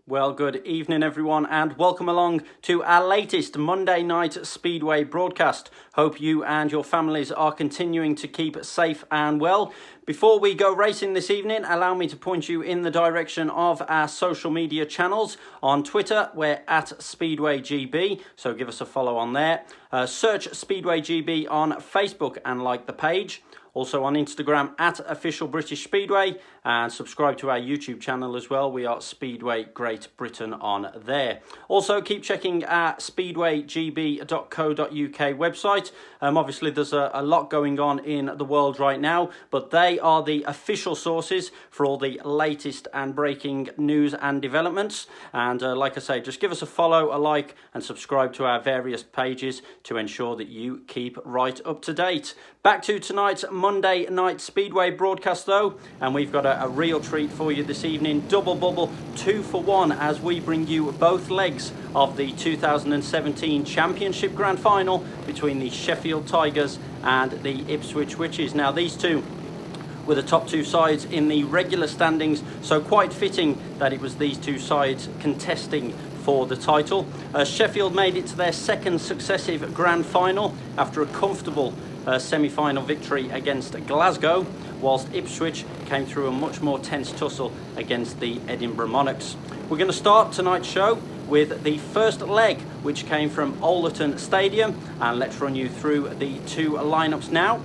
Well, good evening, everyone, and welcome along to our latest Monday Night Speedway broadcast. Hope you and your families are continuing to keep safe and well. Before we go racing this evening, allow me to point you in the direction of our social media channels. On Twitter, we're at SpeedwayGB, so give us a follow on there. Search SpeedwayGB on Facebook and like the page. Also on Instagram at Official British Speedway, and subscribe to our YouTube channel as well. We are Speedway Great Britain on there. Also keep checking our speedwaygb.co.uk website. Obviously there's a lot going on in the world right now, but they are the official sources for all the latest and breaking news and developments. And like I say, just give us a follow, a like, and subscribe to our various pages to ensure that you keep right up to date. Back to tonight's Monday Night Speedway broadcast though, and we've got a real treat for you this evening. Double bubble, 2 for 1, as we bring you both legs of the 2017 Championship Grand Final between the Sheffield Tigers and the Ipswich Witches. Now these two were the top two sides in the regular standings, so quite fitting that it was these two sides contesting for the title. Sheffield made it to their second successive Grand Final after a comfortable semi-final victory against Glasgow, whilst Ipswich came through a much more tense tussle against the Edinburgh Monarchs. We're going to start tonight's show with the first leg, which came from Ollerton Stadium, and let's run you through the two lineups now.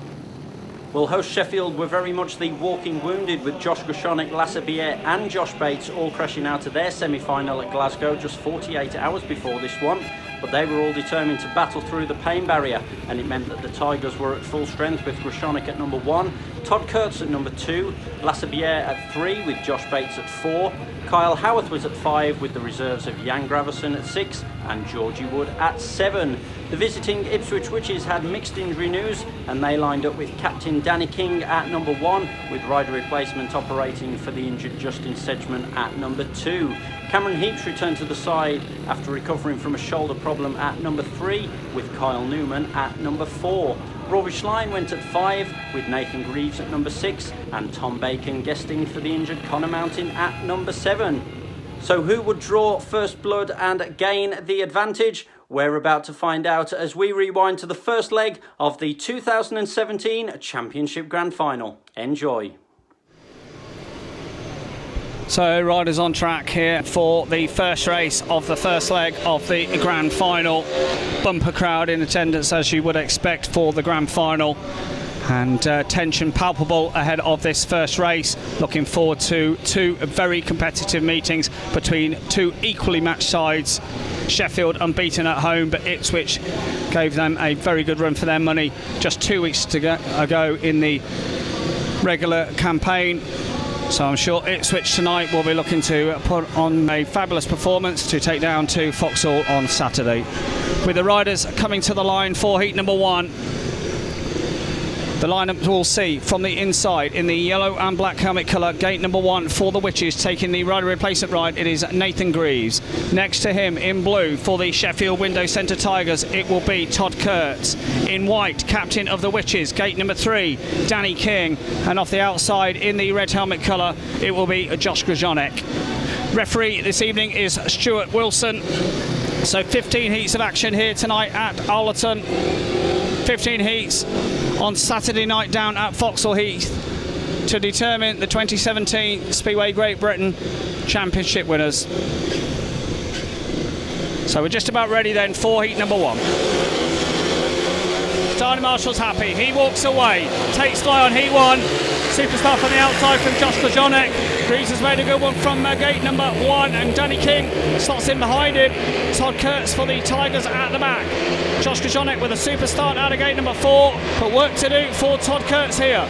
Well, host Sheffield were very much the walking wounded, with Josh Grushonik, Lasse Bier and Josh Bates all crashing out of their semi-final at Glasgow just 48 hours before this one. But they were all determined to battle through the pain barrier, and it meant that the Tigers were at full strength with Grushonik at number 1, Todd Kurtz at number 2, Lasse Bier at 3 with Josh Bates at 4, Kyle Howarth was at 5 with the reserves of Jan Graverson at 6 and Georgie Wood at 7. The visiting Ipswich Witches had mixed injury news, and they lined up with Captain Danny King at number 1 with rider replacement operating for the injured Justin Sedgman at number 2. Cameron Heaps returned to the side after recovering from a shoulder problem at number 3 with Kyle Newman at number 4. Rory Schlein went at 5 with Nathan Greaves at number 6 and Tom Bacon guesting for the injured Connor Mountain at number 7. So who would draw first blood and gain the advantage? We're about to find out as we rewind to the first leg of the 2017 Championship Grand Final. Enjoy. So riders on track here for the first race of the first leg of the Grand Final. Bumper crowd in attendance as you would expect for the Grand Final, and tension palpable ahead of this first race. Looking forward to two very competitive meetings between two equally matched sides. Sheffield unbeaten at home, but Ipswich gave them a very good run for their money just 2 weeks ago in the regular campaign. So I'm sure Ipswich tonight will be looking to put on a fabulous performance to take down to Vauxhall on Saturday. With the riders coming to the line for heat number 1. The lineup we'll see from the inside in the yellow and black helmet colour, gate number 1 for the Witches, taking the rider replacement ride, it is Nathan Greaves. Next to him in blue for the Sheffield Window Centre Tigers, it will be Todd Kurtz. In white, captain of the Witches, gate number 3, Danny King. And off the outside in the red helmet colour, it will be Josh Grushonik. Referee this evening is Stuart Wilson. So 15 heats of action here tonight at Ollerton. 15 heats on Saturday night down at Vauxhall Heath to determine the 2017 Speedway Great Britain Championship winners. So we're just about ready then for heat number 1. Starting Marshall's happy, he walks away, takes fly on heat 1. Superstar from the outside from Josh Grushonik. Greaves has made a good one from gate number 1, and Danny King slots in behind him. Todd Kurtz for the Tigers at the back. Josh Grushonik with a super start out of gate number 4, but work to do for Todd Kurtz here.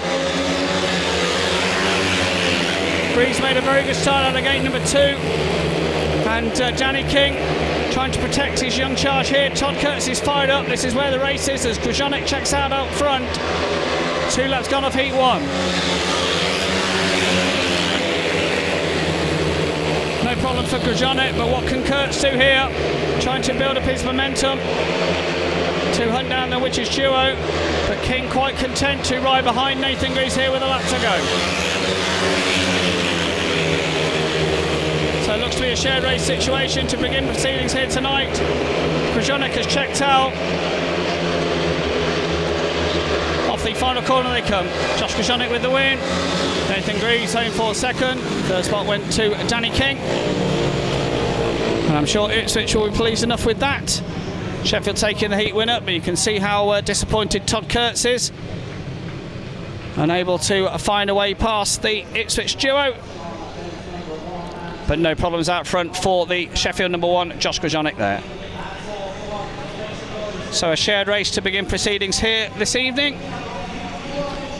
Greaves made a very good start out of gate number 2, and Danny King trying to protect his young charge here. Todd Kurtz is fired up. This is where the race is as Grushonik checks out front. 2 laps gone off heat 1. No problem for Grushonik, but what can Kurtz do here? Trying to build up his momentum to hunt down the Witches duo, but King quite content to ride behind Nathan Greaves here with a lap to go. So it looks to to be a shared race situation to begin proceedings here tonight. Krzyzonic has checked out. Off the final corner they come. Josh Krzyzonic with the win. Nathan Greaves home for second. Third spot went to Danny King. And I'm sure Ipswich will be pleased enough with that. Sheffield taking the heat winner, but you can see how disappointed Todd Kurtz is. Unable to find a way past the Ipswich duo. But no problems out front for the Sheffield number 1, Josh Krzyzonic there. So a shared race to begin proceedings here this evening.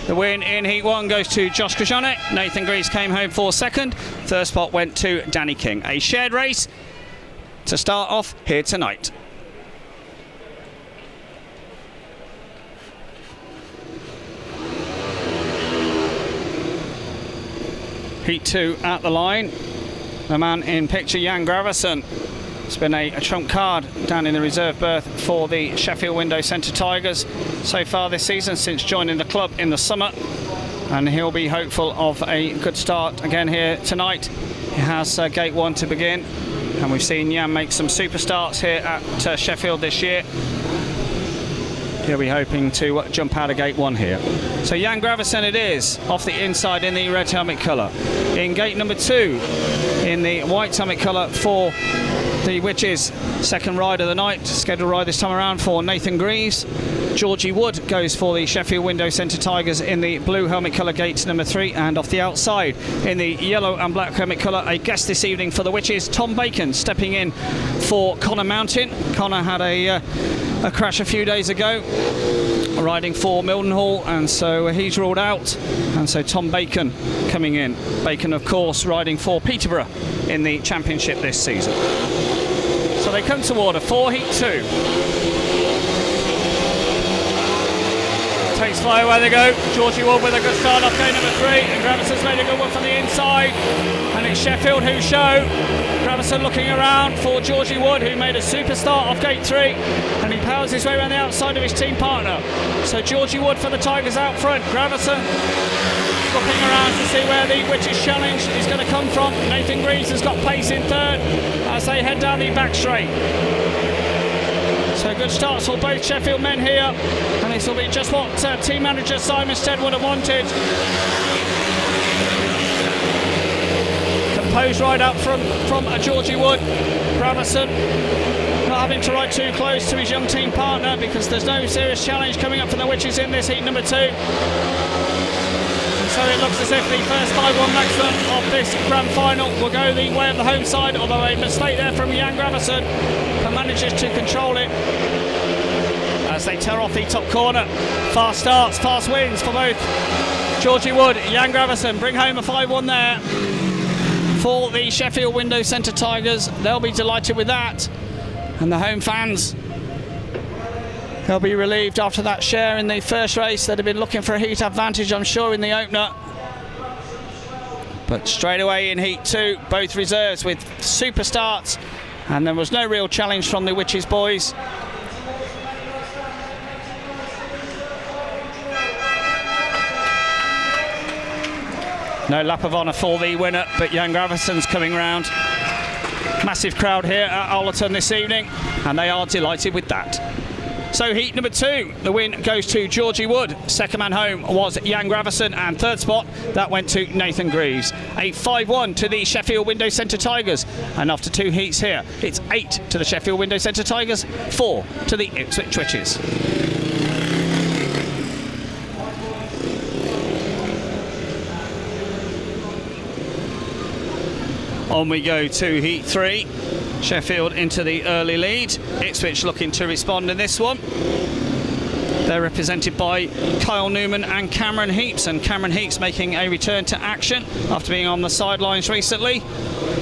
The win in Heat 1 goes to Josh Krzyzonic. Nathan Greaves came home for second. Third spot went to Danny King. A shared race to start off here tonight. Heat 2 at the line. The man in picture, Jan Gravesen. It's been a trump card down in the reserve berth for the Sheffield Window Centre Tigers so far this season since joining the club in the summer. And he'll be hopeful of a good start again here tonight. He has gate 1 to begin. And we've seen Jan make some super starts here at Sheffield this year. He'll be hoping to jump out of gate 1 here. So Jan Gravesen it is, off the inside in the red helmet colour. In gate number 2, in the white helmet colour for the Witches, second ride of the night, scheduled ride this time around for Nathan Greaves. Georgie Wood goes for the Sheffield Window Centre Tigers in the blue helmet colour gate number 3, and off the outside in the yellow and black helmet colour, a guest this evening for the Witches, Tom Bacon, stepping in for Connor Mountain. Connor had a crash a few days ago riding for Mildenhall, and so he's ruled out, and so Tom Bacon coming in. Bacon of course riding for Peterborough in the championship this season. So they come to order for Heat 2. Takes fly away they go. Georgie Wood with a good start off gate number 3, and Gravesen's made a good one from the inside, and it's Sheffield who show. Gravesen looking around for Georgie Wood, who made a super start off gate 3, and he powers his way around the outside of his team partner. So Georgie Wood for the Tigers out front. Gravesen looking around to see where the Witches challenge is going to come from. Nathan Greaves has got pace in third as they head down the back straight. So good starts for both Sheffield men here, and this will be just what team manager Simon Stead would have wanted. Composed ride up from Georgie Wood. Gravesen not having to ride too close to his young team partner because there's no serious challenge coming up from the Witches in this heat number 2. So it looks as if the first 5-1 maximum of this grand final will go the way of the home side, although a mistake there from Jan Gravesen, who manages to control it as they tear off the top corner. Fast starts, fast wins for both Georgie Wood, Jan Gravesen bring home a 5-1 there for the Sheffield Window Centre Tigers. They'll be delighted with that, and the home fans, they'll be relieved after that share in the first race. They'd have been looking for a heat advantage, I'm sure, in the opener. But straight away in Heat 2, both reserves with super starts, and there was no real challenge from the Witches boys. No lap of honour for the winner, but Jan Gravesen's coming round. Massive crowd here at Allerton this evening, and they are delighted with that. So heat number 2, the win goes to Georgie Wood. Second man home was Jan Gravesen, and third spot, that went to Nathan Greaves. A 5-1 to the Sheffield Window Centre Tigers, and after 2 heats here, it's 8 to the Sheffield Window Centre Tigers, 4 to the Ipswich Witches. On we go to Heat 3. Sheffield into the early lead. Ipswich looking to respond in this one. They're represented by Kyle Newman and Cameron Heaps, and Cameron Heaps making a return to action after being on the sidelines recently.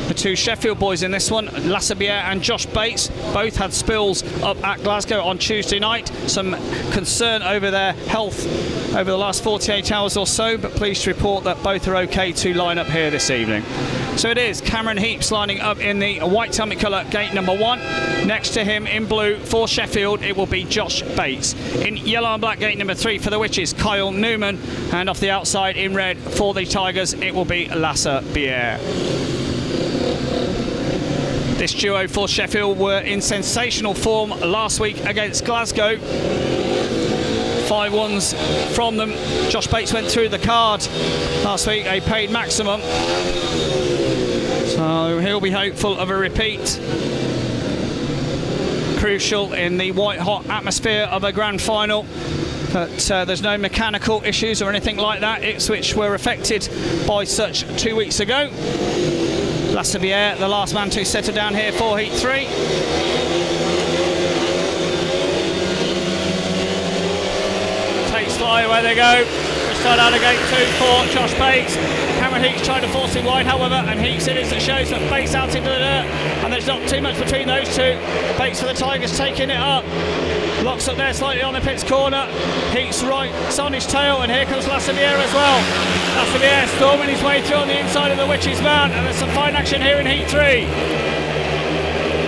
The 2 Sheffield boys in this one, Lasse Bier and Josh Bates, both had spills up at Glasgow on Tuesday night. Some concern over their health over the last 48 hours or so, but pleased to report that both are okay to line up here this evening. So it is Cameron Heaps lining up in the white helmet colour, gate number 1. Next to him in blue for Sheffield, it will be Josh Bates. In yellow and black, gate number 3 for the Witches, Kyle Newman. And off the outside in red for the Tigers, it will be Lasse Bier. This duo for Sheffield were in sensational form last week against Glasgow. 5-1s from them. Josh Bates went through the card last week, a paid maximum. So he'll be hopeful of a repeat. Crucial in the white-hot atmosphere of a grand final. But there's no mechanical issues or anything like that. Ipswich were affected by such 2 weeks ago. Lasseviere, the last man to settle down here for Heat 3. Takes fly, away they go. Start out of gate 2 for Josh Bates. Cameron Heats trying to force him wide, however, and Heats it is that shows that Bates out into the dirt, and there's not too much between those two. Bates for the Tigers taking it up. Locks up there slightly on the pit's corner. Heats right, it's on his tail, and here comes Lasseviere as well. Lasseviere storming his way through on the inside of the Witches' Mount, and there's some fine action here in Heat 3.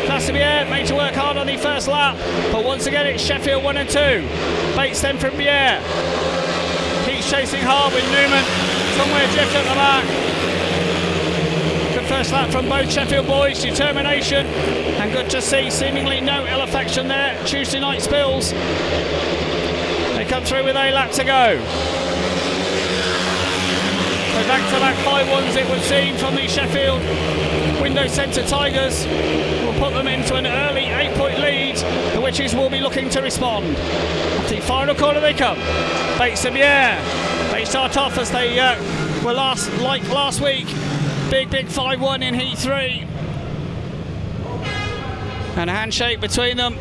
Lasseviere made to work hard on the first lap, but once again it's Sheffield 1 and 2. Bates then from Bier. He's chasing hard with Newman somewhere drift at the back. Good first lap from both Sheffield boys, determination, and good to see seemingly no ill affection there. Tuesday night spills. They come through with a lap to go. So back-to-back 5-1s it would seem from the Sheffield Window Centre Tigers. Will put them into an early 8-point lead. The Witches will be looking to respond. At the final corner they come. Bates and Bier. They start off as they were last week. Big 5-1 in Heat 3. And a handshake between them.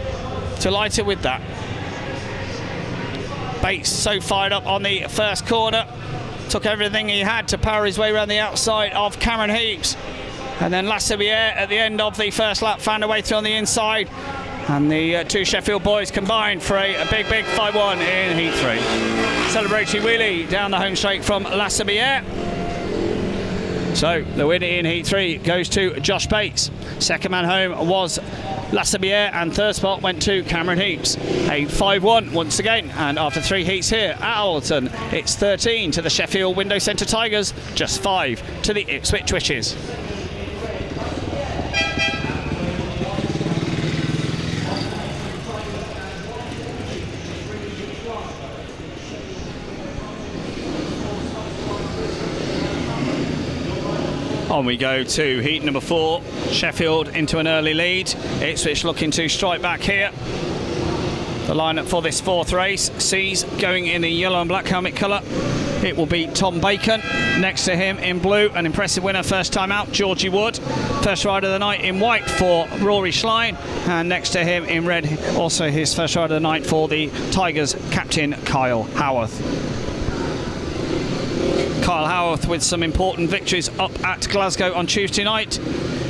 Delighted with that. Bates so fired up on the first corner. Took everything he had to power his way around the outside of Cameron Heaps. And then Lasseviere at the end of the first lap found a way through on the inside. And the two Sheffield boys combined for a big 5-1 in Heat 3. Celebratory wheelie down the home straight from Lasseviere. So the winner in Heat 3 goes to Josh Bates. Second man home was Lasseviere, and third spot went to Cameron Heaps. A 5-1 once again, and after 3 heats here at Alderton, it's 13 to the Sheffield Window Centre Tigers, just 5 to the Ipswich Witches. On we go to heat number 4. Sheffield into an early lead. Ipswich looking to strike back here. The lineup for this 4th race sees going in the yellow and black helmet colour. It will be Tom Bacon. Next to him in blue, an impressive winner first time out, Georgie Wood. First rider of the night in white for Rory Schlein. And next to him in red, also his first rider of the night for the Tigers, captain Kyle Howarth. Kyle Howarth with some important victories up at Glasgow on Tuesday night.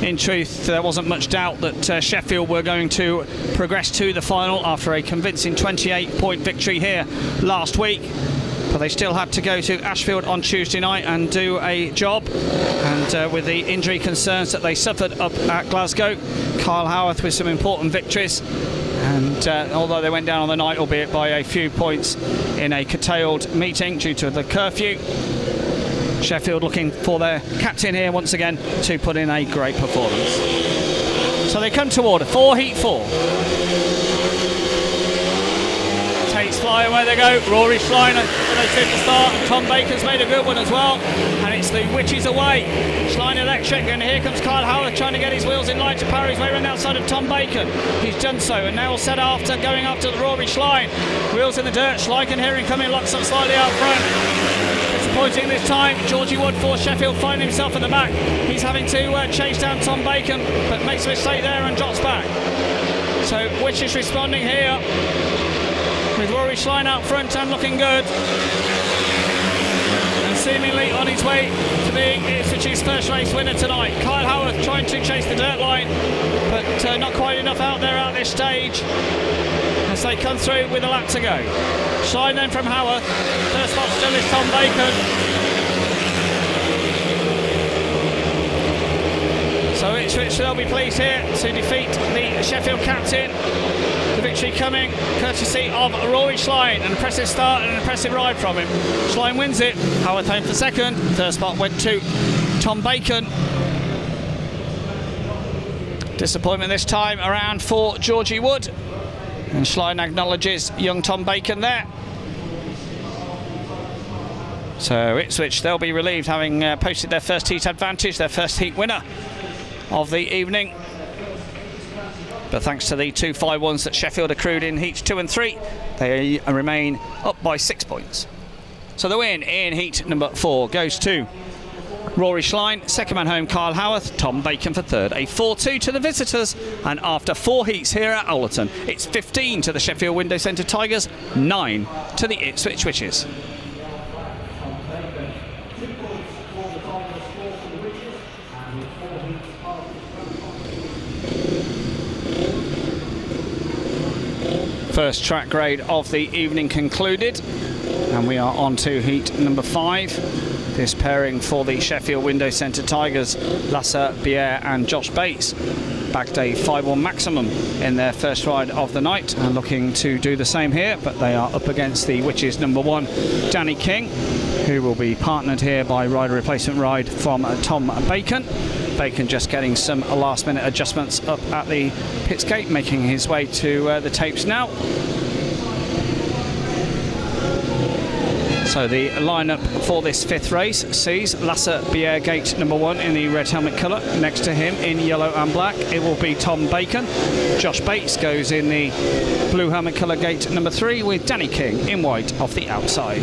In truth, there wasn't much doubt that Sheffield were going to progress to the final after a convincing 28-point victory here last week. But they still had to go to Ashfield on Tuesday night and do a job. And with the injury concerns that they suffered up at Glasgow, Kyle Howarth with some important victories. And although they went down on the night, albeit by a few points in a curtailed meeting due to the curfew, Sheffield looking for their captain here once again to put in a great performance. So they come to order for Heat 4. Takes fly, away they go. Rory Schlein with a superstar. Tom Bacon's made a good one as well. And it's the Witches away. Schlein electric, and here comes Kyle Howard trying to get his wheels in line to power his way around the outside of Tom Bacon. He's done so, and now set after going after the Rory Schlein. Wheels in the dirt. Schlein can hear him coming, locks up slightly out front. Disappointing this time. Georgie Wood for Sheffield finding himself at the back. He's having to chase down Tom Bacon, but makes a mistake there and drops back. So Witches responding here with Rory Schlein out front and looking good. And seemingly on his way to being Ipswich's first race winner tonight. Kyle Howarth trying to chase the dirt line, but not quite enough out there at this stage as they come through with a lap to go. Schlein then from Howarth. First spot still is Tom Bacon. So Ipswich will be pleased here to defeat the Sheffield captain. The victory coming courtesy of Rory Schlein. An impressive start and an impressive ride from him. Schlein wins it. Howarth home for second. Third spot went to Tom Bacon. Disappointment this time around for Georgie Wood. And Schlein acknowledges young Tom Bacon there. So Ipswich, they'll be relieved, having posted their first heat advantage, their first heat winner of the evening. But thanks to the 2 5-1s that Sheffield accrued in heats 2 and 3, they remain up by 6 points. So the win in heat number 4 goes to Rory Schlein, second man home Kyle Howarth, Tom Bacon for third. A 4-2 to the visitors, and after 4 heats here at Owlerton, it's 15 to the Sheffield Window Centre Tigers, 9 to the Ipswich Witches. First track grade of the evening concluded, and we are on to heat number 5. This pairing for the Sheffield Window Centre Tigers, Lasse Bier and Josh Bates, backed a 5-1 maximum in their first ride of the night and looking to do the same here, but they are up against the Witches number 1, Danny King, who will be partnered here by rider replacement ride from Tom Bacon. Bacon just getting some last minute adjustments up at the pits gate, making his way to the tapes now. So the lineup for this 5th race sees Lasse Bier gate number 1 in the red helmet colour. Next to him in yellow and black it will be Tom Bacon. Josh Bates goes in the blue helmet colour gate number 3 with Danny King in white off the outside.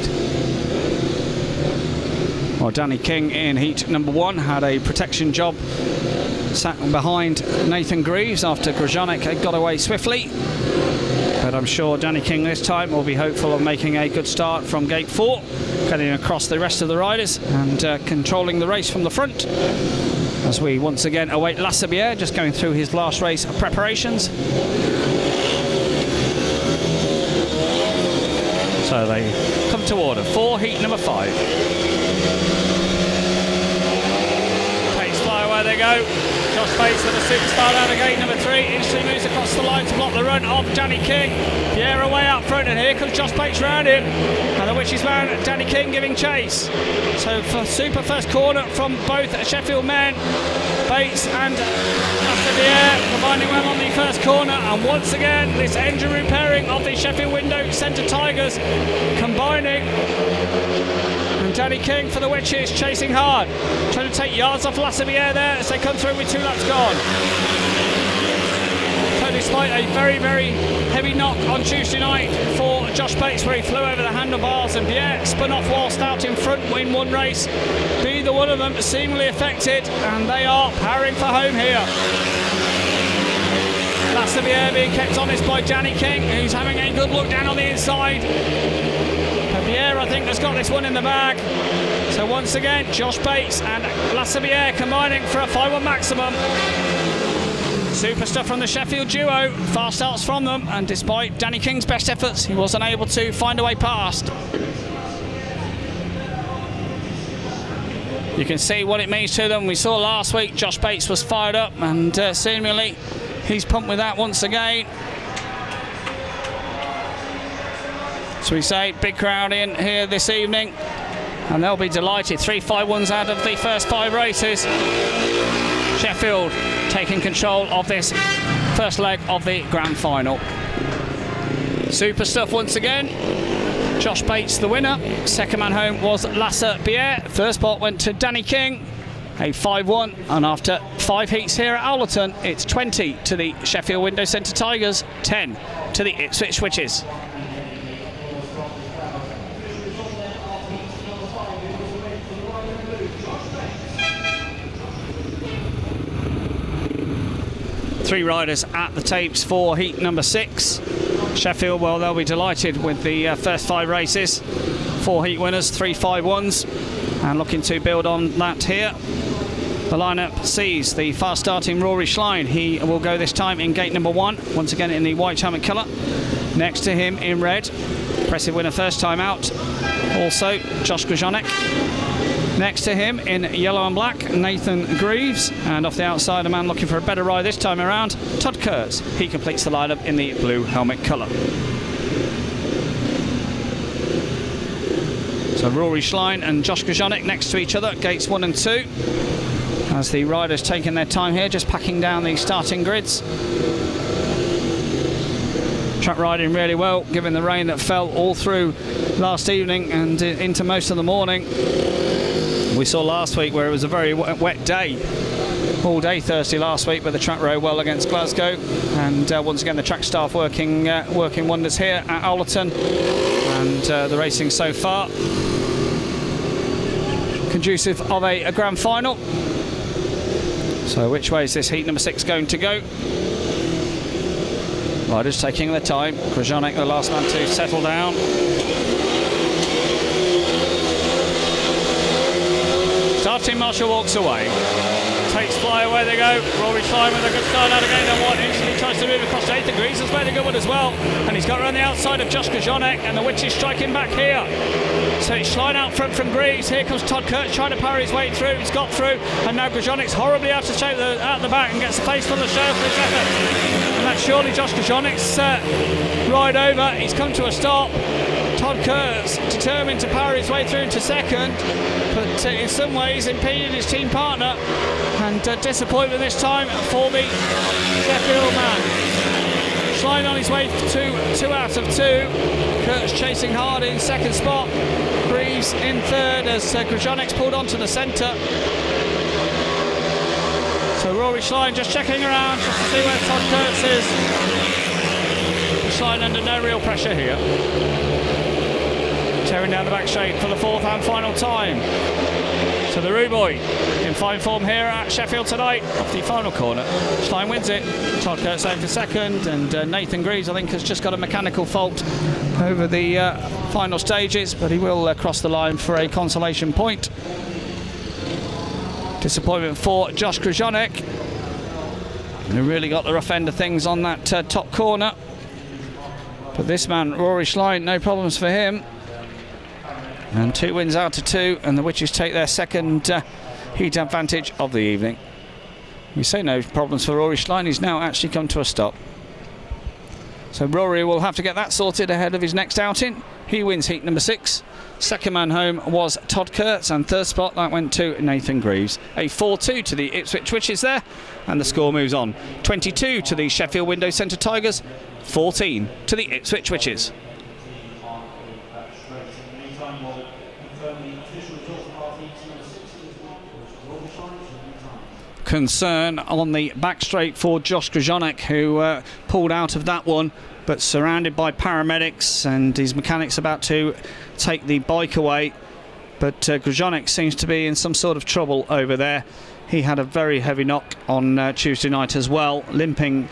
Well, Danny King in heat number 1 had a protection job, sat behind Nathan Greaves after Grzonek had got away swiftly. But I'm sure Danny King this time will be hopeful of making a good start from gate 4, getting across the rest of the riders and controlling the race from the front. As we once again await Lasse Bier, just going through his last race preparations. So they come to order for heat number 5. Pace fly away they go. Josh Bates with a superstar out of gate number 3. Instantly moves across the line to block the run of Danny King. Pierre away up front, and here comes Josh Bates round him. And the Witches man, Danny King, giving chase. So for super first corner from both Sheffield men, Bates and Pierre combining well on the first corner. And once again, this engine room pairing of the Sheffield Window Centre Tigers combining. And Danny King for the Witches chasing hard, trying to take yards off Lasse Bier there as they come through with 2 laps gone. So despite a very, very heavy knock on Tuesday night for Josh Bates, where he flew over the handlebars and Bier spun off whilst out in front in one race, neither one of them seemingly affected, and they are powering for home here. Lasse Bier being kept honest by Danny King, who's having a good look down on the inside. Bier, I think, has got this one in the bag. So once again, Josh Bates and Lasse Bier combining for a 5-1 maximum. Super stuff from the Sheffield duo. Fast starts from them, and despite Danny King's best efforts, he wasn't able to find a way past. You can see what it means to them. We saw last week Josh Bates was fired up, and seemingly he's pumped with that once again. So we say big crowd in here this evening, and they'll be delighted. 3 5-1s out of the first 5 races. Sheffield taking control of this first leg of the grand final. Super stuff once again. Josh Bates the winner. Second man home was Lasse Bier. First spot went to Danny King. A 5-1, and after 5 heats here at Owlerton, it's 20 to the Sheffield Window Centre Tigers, 10 to the Ipswich Witches. Three riders at the tapes for heat number 6. Sheffield, well, they'll be delighted with the first 5 races. 4 heat winners, 3 5-1s, and looking to build on that here. The lineup sees the fast starting Rory Schlein. He will go this time in gate number 1, once again in the white helmet colour. Next to him in red, impressive winner first time out, also Josh Grzonek. Next to him in yellow and black, Nathan Greaves, and off the outside a man looking for a better ride this time around, Todd Kurtz. He completes the lineup in the blue helmet colour. So Rory Schlein and Josh Grzonek next to each other, gates 1 and 2. as the riders taking their time here, just packing down the starting grids. Track riding really well, given the rain that fell all through last evening and into most of the morning. We saw last week where it was a very wet day, all day Thursday last week, but the track rode well against Glasgow, and once again the track staff working wonders here at Owlerton, and the racing so far conducive of a grand final. So which way is this heat number 6 going to go? Riders taking their time. Grosjeanic, the last man to settle down. Starting Marshall walks away. Takes fly, away they go. Rory Schlein with a good start out again on one. Instantly tries to move across to 8th degrees. That's made a good one as well. And he's got around the outside of Josh Grosjeanic, and the Witch is striking back here. So it's Schlein out front from Greaves. Here comes Todd Kurtz trying to power his way through. He's got through, and now Grosjeanic's horribly out of shape at the back and gets a face full of show for his effort. And that's surely Josh Grosjeanic's ride over. He's come to a stop. Todd Kurtz determined to power his way through into second, but in some ways impeded his team partner, and disappointment this time for the Sheffield man. Schlein on his way to 2 out of 2. Kurtz chasing hard in second spot. Greaves in third as Grosjeanic's pulled onto the centre. So Rory Schlein just checking around just to see where Todd Kurtz is. Schlein under no real pressure here. Tearing down the back straight for the 4th and final time. So the Rude Boy in fine form here at Sheffield tonight. Off the final corner, Schlein wins it. Todd Kurtz in for second, and Nathan Greaves, I think, has just got a mechanical fault over the final stages, but he will cross the line for a consolation point. Disappointment for Josh Grosjeanic, who really got the rough end of things on that top corner. But this man, Rory Schlein, no problems for him. And 2 wins out of 2, and the Witches take their second heat advantage of the evening. We say no problems for Rory Schlein. He's now actually come to a stop. So Rory will have to get that sorted ahead of his next outing. He wins heat number 6. Second man home was Todd Kurtz, and third spot that went to Nathan Greaves. A 4-2 to the Ipswich Witches there, and the score moves on. 22 to the Sheffield Window Centre Tigers, 14 to the Ipswich Witches. Concern on the back straight for Josh Grosjeanic, who pulled out of that one, but surrounded by paramedics, and his mechanics about to take the bike away. But Grosjeanic seems to be in some sort of trouble over there. He had a very heavy knock on Tuesday night as well, limping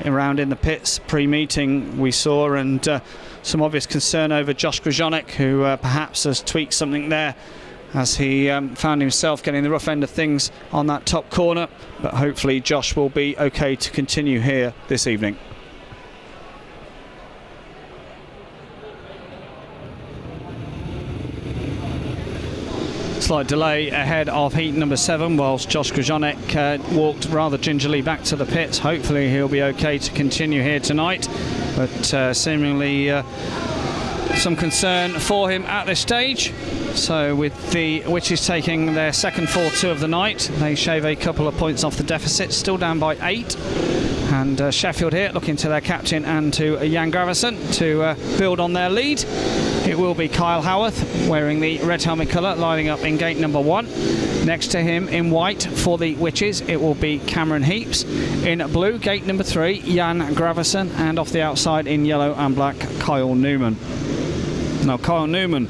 around in the pits pre-meeting we saw, and some obvious concern over Josh Grosjeanic, who perhaps has tweaked something there as he found himself getting the rough end of things on that top corner. But hopefully Josh will be okay to continue here this evening. Slight delay ahead of heat number 7, whilst Josh Grosjeanic walked rather gingerly back to the pits. Hopefully he'll be okay to continue here tonight, but seemingly some concern for him at this stage. So with the Witches taking their second 4-2 of the night, they shave a couple of points off the deficit, still down by 8. And Sheffield here looking to their captain and to Jan Gravesen to build on their lead. It will be Kyle Howarth wearing the red helmet colour, lining up in gate number 1. Next to him in white for the Witches, it will be Cameron Heaps. In blue, gate number 3, Jan Gravesen, and off the outside in yellow and black, Kyle Newman. Now Kyle Newman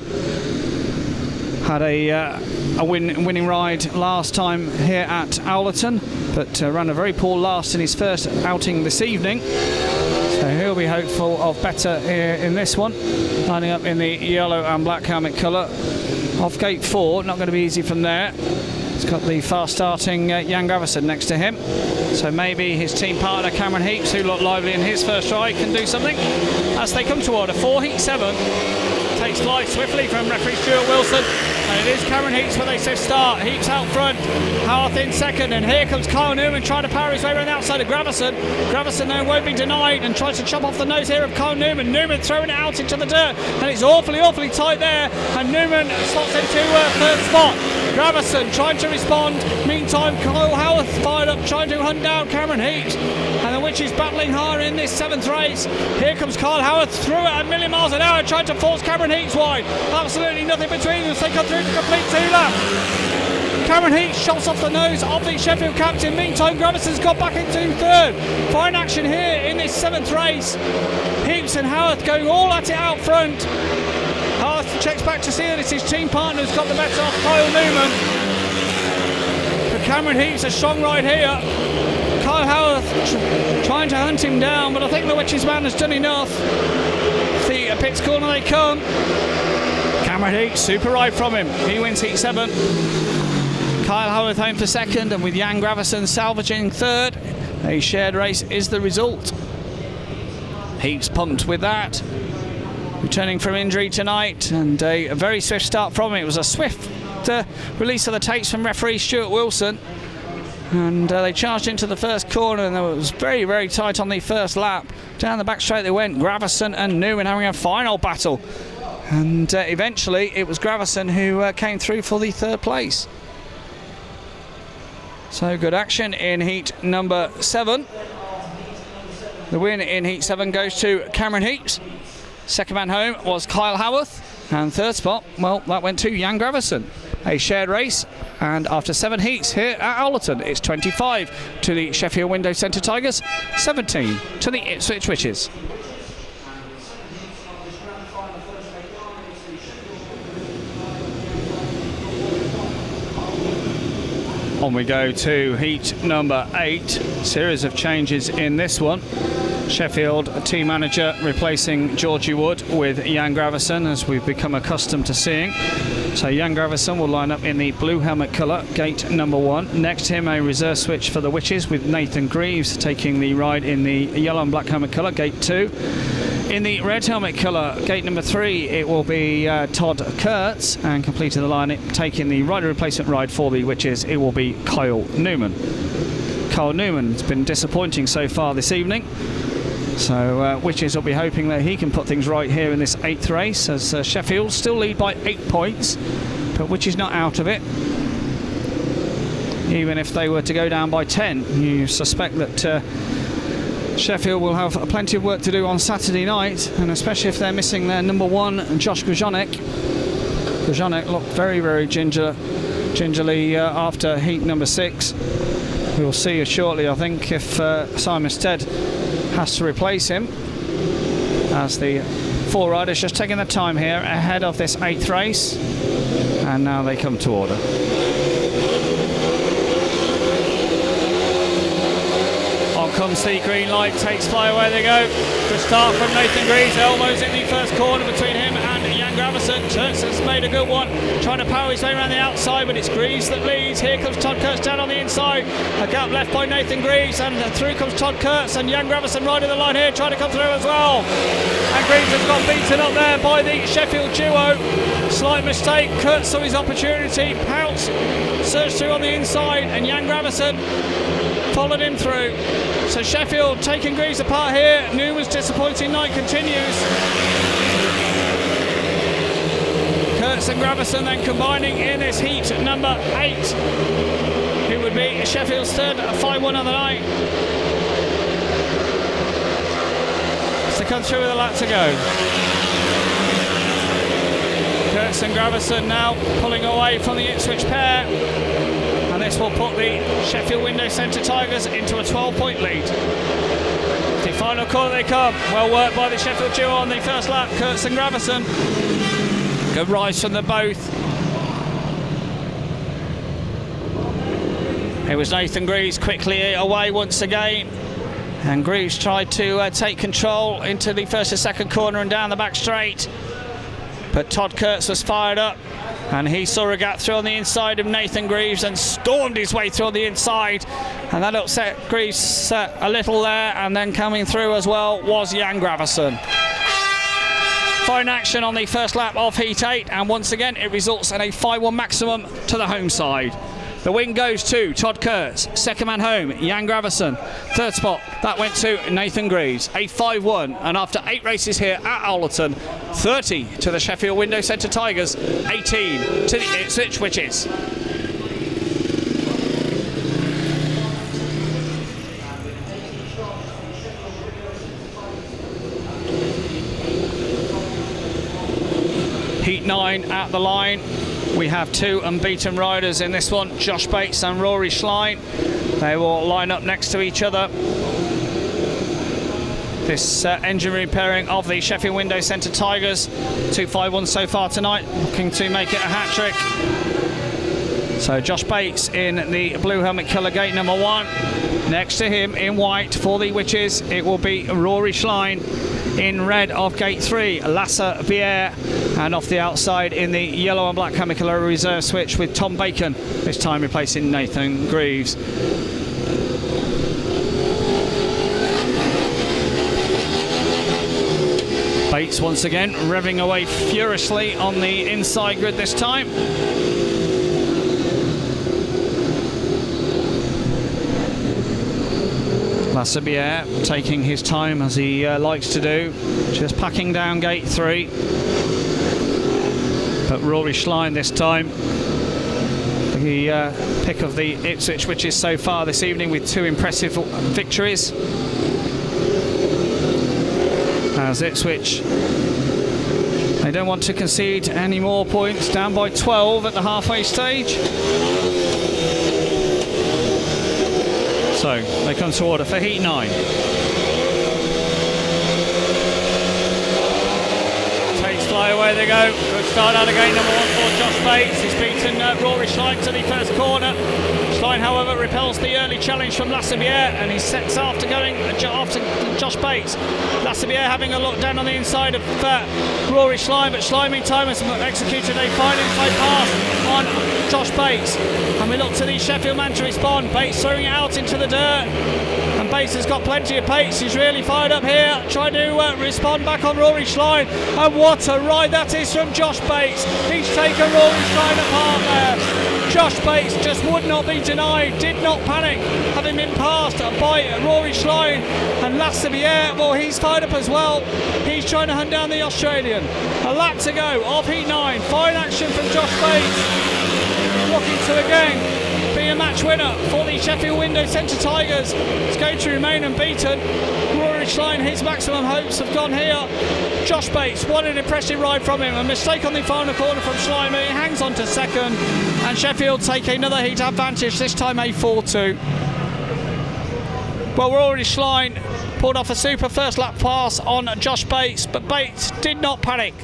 had a winning ride last time here at Owlerton, but ran a very poor last in his first outing this evening. So he'll be hopeful of better here in this one, lining up in the yellow and black helmet colour. Off gate 4, not going to be easy from there. He's got the fast starting Jan Gravesen next to him. So maybe his team partner Cameron Heaps, who looked lively in his first ride, can do something. As they come toward a 4 heat 7, takes flight swiftly from referee Stuart Wilson, And it is Cameron Heaps where they say start. Heaps out front, Howarth in second, and here comes Kyle Newman trying to power his way around the outside of Gravison. Gravison though won't be denied and tries to chop off the nose here of Kyle Newman. Newman throwing it out into the dirt, and it's awfully tight there, and Newman slots into third spot. Gravison trying to respond. Meantime, Kyle Howarth fired up, trying to hunt down Cameron Heaps. And the Witches battling hard in this 7th race. Here comes Kyle Howarth through at a million miles an hour, trying to force Cameron Heaps wide. Absolutely nothing between them, so they come through to complete 2 laps. Cameron Heaps shots off the nose of the Sheffield captain. Meantime, Gravison's got back into 3rd. Fine action here in this 7th race. Heaps and Howarth going all at it out front. Howarth checks back to see that it's his team partner who's got the better off Kyle Newman. But Cameron Heaps a strong ride here. Kyle Howarth trying to hunt him down, but I think the Witches man has done enough. The pits corner they come. Cameron Heaps, super ride from him. He wins heat 7. Kyle Howarth home for 2nd, and with Jan Gravison salvaging 3rd. A shared race is the result. Heaps pumped with that. Returning from injury tonight, and a very swift start from him. It was a swift release of the tapes from referee Stuart Wilson. And they charged into the first corner, and it was very tight on the first lap. Down the back straight they went, Gravison and Newman having a final battle. And eventually it was Gravison who came through for the 3rd place. So good action in heat number 7. The win in heat 7 goes to Cameron Heaps. Second man home was Kyle Howarth, and 3rd spot, well, that went to Jan Gravison. A shared race, and after 7 heats here at Allerton, it's 25 to the Sheffield Window Centre Tigers, 17 to the Ipswich Witches. On we go to heat number 8. Series of changes in this one. Sheffield team manager replacing Georgie Wood with Jan Gravison, as we've become accustomed to seeing. So Jan Gravison will line up in the blue helmet colour, gate number 1. Next to him, a reserve switch for the Witches with Nathan Greaves taking the ride in the yellow and black helmet colour, gate 2. In the red helmet colour, gate number 3, it will be Todd Kurtz, and completing the line, taking the rider replacement ride for the Witches, it will be Kyle Newman. Kyle Newman has been disappointing so far this evening. So Witches will be hoping that he can put things right here in this 8th race, as Sheffield still lead by 8 points, but Witches not out of it. Even if they were to go down by 10, you suspect that Sheffield will have plenty of work to do on Saturday night, and especially if they're missing their number 1, Josh Grzonek. Grzonek looked very gingerly after heat number 6. We'll see shortly, I think, if Simon Stead has to replace him, as the 4 riders just taking their time here ahead of this 8th race, and now they come to order. On comes the green light, takes fly, away they go. Good start from Nathan Greaves, elbows in the first corner between him and Jan Gravison. Turkson's made a good one, trying to power his way around the outside, but it's Greaves that leads. Here comes Todd Kurtz down on the inside, a gap left by Nathan Greaves, and through comes Todd Kurtz, and Jan Gravison riding the line here, trying to come through as well. And Greaves has got beaten up there by the Sheffield duo. Slight mistake, Kurtz saw his opportunity, pounced, surged through on the inside, and Jan Gravison followed him through. So Sheffield taking Greaves apart here. Newman's disappointing night continues. Kurtz and Gravison then combining in this heat number 8, who would be Sheffield's 3rd 5-1 of the night. To come through with a lap to go. Kurtz and Gravison now pulling away from the Ipswich pair, and this will put the Sheffield Window Centre Tigers into a 12-point lead. The final corner they come. Well worked by the Sheffield duo on the first lap, Kurtz and Gravison. Good rise from them both. It was Nathan Greaves quickly away once again, and Greaves tried to take control into the first and second corner and down the back straight, but Todd Kurtz was fired up, and he saw a gap through on the inside of Nathan Greaves and stormed his way through on the inside, and that upset Greaves a little there. And then coming through as well was Jan Gravison. Fine action on the first lap of Heat 8, and once again it results in a 5-1 maximum to the home side. The win goes to Todd Kurtz. Second man home, Jan Gravesen. Third spot, that went to Nathan Greaves. A 5-1, and after 8 races here at Owlerton, 30 to the Sheffield Window Centre Tigers, 18 to the Ipswich Witches. Heat 9 at the line. We have 2 unbeaten riders in this one, Josh Bates and Rory Schlein. They will line up next to each other. This engine room pairing of the Sheffield Window Centre Tigers, 2-5-1 so far tonight, looking to make it a hat-trick. So Josh Bates in the blue helmet colour, gate number 1. Next to him in white for the Witches, it will be Rory Schlein. In red of gate 3, Lasse Bier, and off the outside in the yellow and black helmet colour reserve switch with Tom Bacon, this time replacing Nathan Greaves. Bates once again revving away furiously on the inside grid this time. Lasse Bier taking his time as he likes to do, just packing down gate 3. But Rory Schlein this time, the pick of the Ipswich Witches so far this evening with 2 impressive victories. As Ipswich, they don't want to concede any more points, down by 12 at the halfway stage. So they come to order for Heat 9. Takes fly away they go. Good start out of gate number 1 for Josh Bates. He's beaten Rory Schlein to the first corner. Schlein, however, repels the early challenge from Lasse Bier, and he sets after going after Josh Bates. Lasse Bier having a look down on the inside of Rory Schlein, but Schlein meantime has executed a fine inside pass on Josh Bates. And we look to the Sheffield man to respond. Bates throwing it out into the dirt, and Bates has got plenty of pace. He's really fired up here, trying to respond back on Rory Schlein. And what a ride that is from Josh Bates. He's taken Rory Schlein apart there. Josh Bates just would not be denied, did not panic, having been passed by Rory Schlein. And Lasse Bier, well, he's fired up as well. He's trying to hunt down the Australian. A lap to go of Heat 9. Fine action from Josh Bates, looking to again be a match winner for the Sheffield Window Centre Tigers. It's going to remain unbeaten. Rory Schlein, his maximum hopes have gone here. Josh Bates, what an impressive ride from him. A mistake on the final corner from Schlein, but he hangs on to second. And Sheffield take another heat advantage, this time a 4-2. Well, Rory Schlein pulled off a super first lap pass on Josh Bates, but Bates did not panic.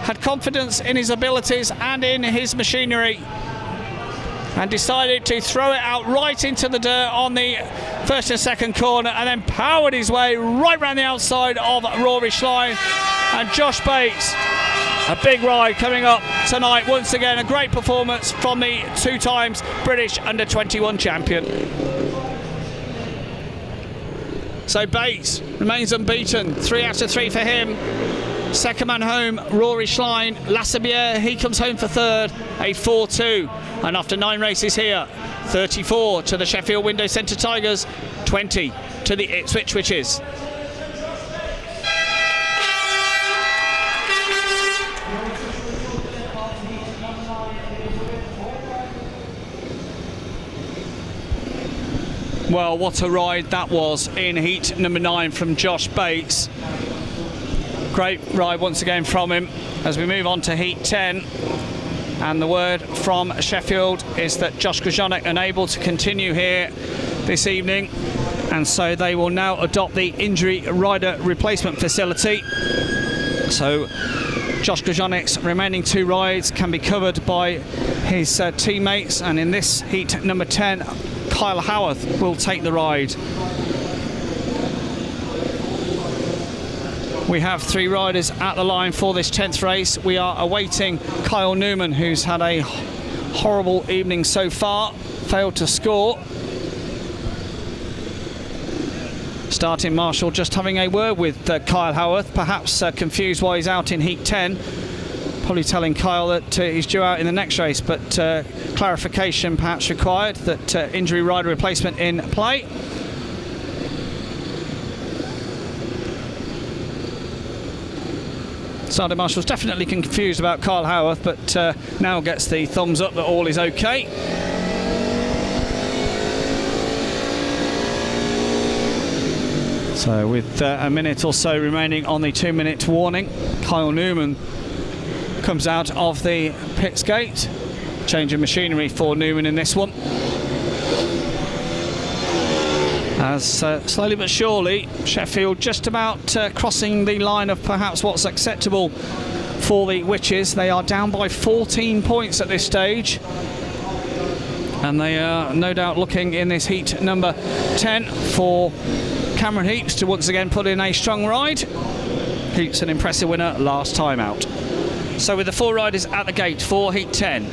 Had confidence in his abilities and in his machinery, and decided to throw it out right into the dirt on the first and second corner, and then powered his way right round the outside of Rory Schlein. And Josh Bates, a big ride coming up tonight. Once again, a great performance from the 2 times British under-21 champion. So Bates remains unbeaten, 3 out of 3 for him. Second man home, Rory Schlein. Lasse Bier, he comes home for third, a 4-2. And after 9 races here, 34 to the Sheffield Window Centre Tigers, 20 to the Ipswich Witches. Well, what a ride that was in heat number 9 from Josh Bates. Great ride once again from him as we move on to heat 10. And the word from Sheffield is that Josh Grzonek unable to continue here this evening, and so they will now adopt the injury rider replacement facility. So Josh Grzonek's remaining 2 rides can be covered by his teammates, and in this heat number 10, Kyle Howarth will take the ride. We have 3 riders at the line for this 10th race. We are awaiting Kyle Newman, who's had a horrible evening so far, failed to score. Starting marshal just having a word with Kyle Howarth, perhaps confused why he's out in heat 10. Probably telling Kyle that he's due out in the next race, but clarification perhaps required that injury rider replacement in play. Sergeant Marshall's definitely confused about Kyle Howarth, but now gets the thumbs up that all is okay. So with a minute or so remaining on the 2-minute warning, Kyle Newman comes out of the pits gate. Change of machinery for Newman in this one. As slowly but surely, Sheffield just about crossing the line of perhaps what's acceptable for the Witches. They are down by 14 points at this stage. And they are no doubt looking in this heat number 10 for Cameron Heaps to once again put in a strong ride. Heaps an impressive winner last time out. So with the 4 riders at the gate for heat 10,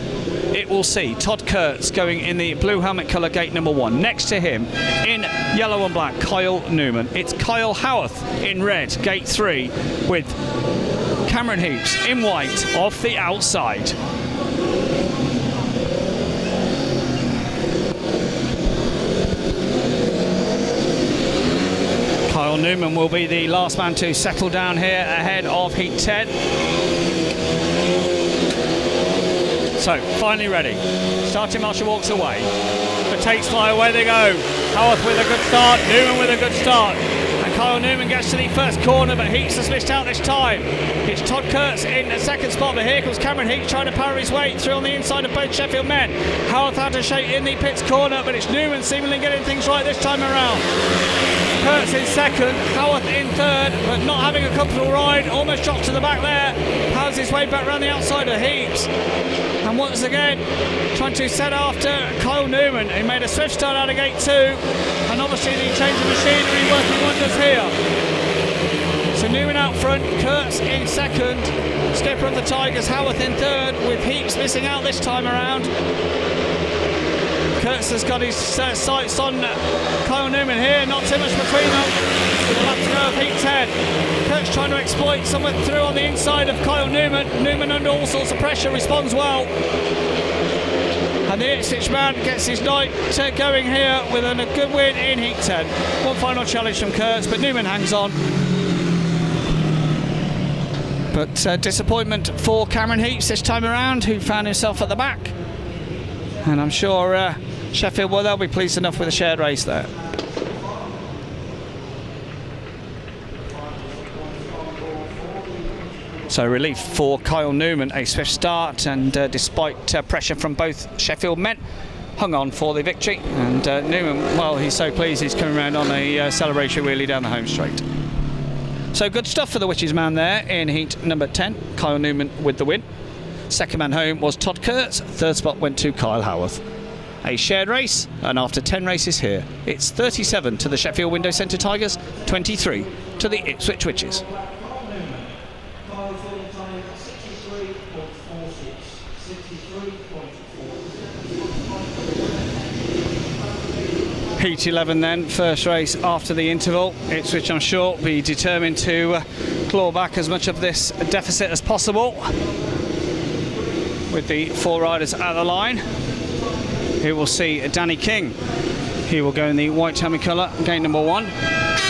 it will see Todd Kurtz going in the blue helmet colour gate number 1. Next to him in yellow and black, Kyle Newman. It's Kyle Howarth in red, gate 3, with Cameron Heaps in white off the outside. Kyle Newman will be the last man to settle down here ahead of heat 10. So, finally ready. Starting marshal walks away. The takes fly, away they go. Howarth with a good start, Newman with a good start. And Kyle Newman gets to the first corner, but Heaps has missed out this time. It's Todd Kurtz in the second spot, but here comes Cameron Heaps trying to power his way through on the inside of both Sheffield men. Howarth had to shake in the pits corner, but it's Newman seemingly getting things right this time around. Kurtz in second, Howarth in third, but not having a comfortable ride, almost dropped to the back there, powers his way back around the outside of Heaps. And once again, trying to set after Kyle Newman. He made a swift start out of gate 2, and obviously the change of machinery working wonders here. So Newman out front, Kurtz in second, skipper of the Tigers, Howarth in third, with Heaps missing out this time around. Kurtz has got his sights on Kyle Newman here, not too much between them. We'll have to go of heat 10. Kurtz trying to exploit someone through on the inside of Kyle Newman. Newman under all sorts of pressure responds well. And the Ipswich man gets his night going here with a good win in heat 10. One final challenge from Kurtz, but Newman hangs on. But disappointment for Cameron Heaps this time around, who found himself at the back. And I'm sure Sheffield, well, they'll be pleased enough with a shared race there. So relief for Kyle Newman, a swift start, and despite pressure from both Sheffield men, hung on for the victory. And Newman, well, he's so pleased he's coming around on a celebration wheelie down the home straight. So good stuff for the Witches man there in heat number 10, Kyle Newman with the win. Second man home was Todd Kurtz, third spot went to Kyle Howarth. A shared race, and after 10 races here, it's 37 to the Sheffield Window Centre Tigers, 23 to the Ipswich Witches. Heat 11 then, first race after the interval. Ipswich, I'm sure, will be determined to claw back as much of this deficit as possible. With the 4 riders at the line, here we'll see Danny King. He will go in the white helmet colour, gate number 1.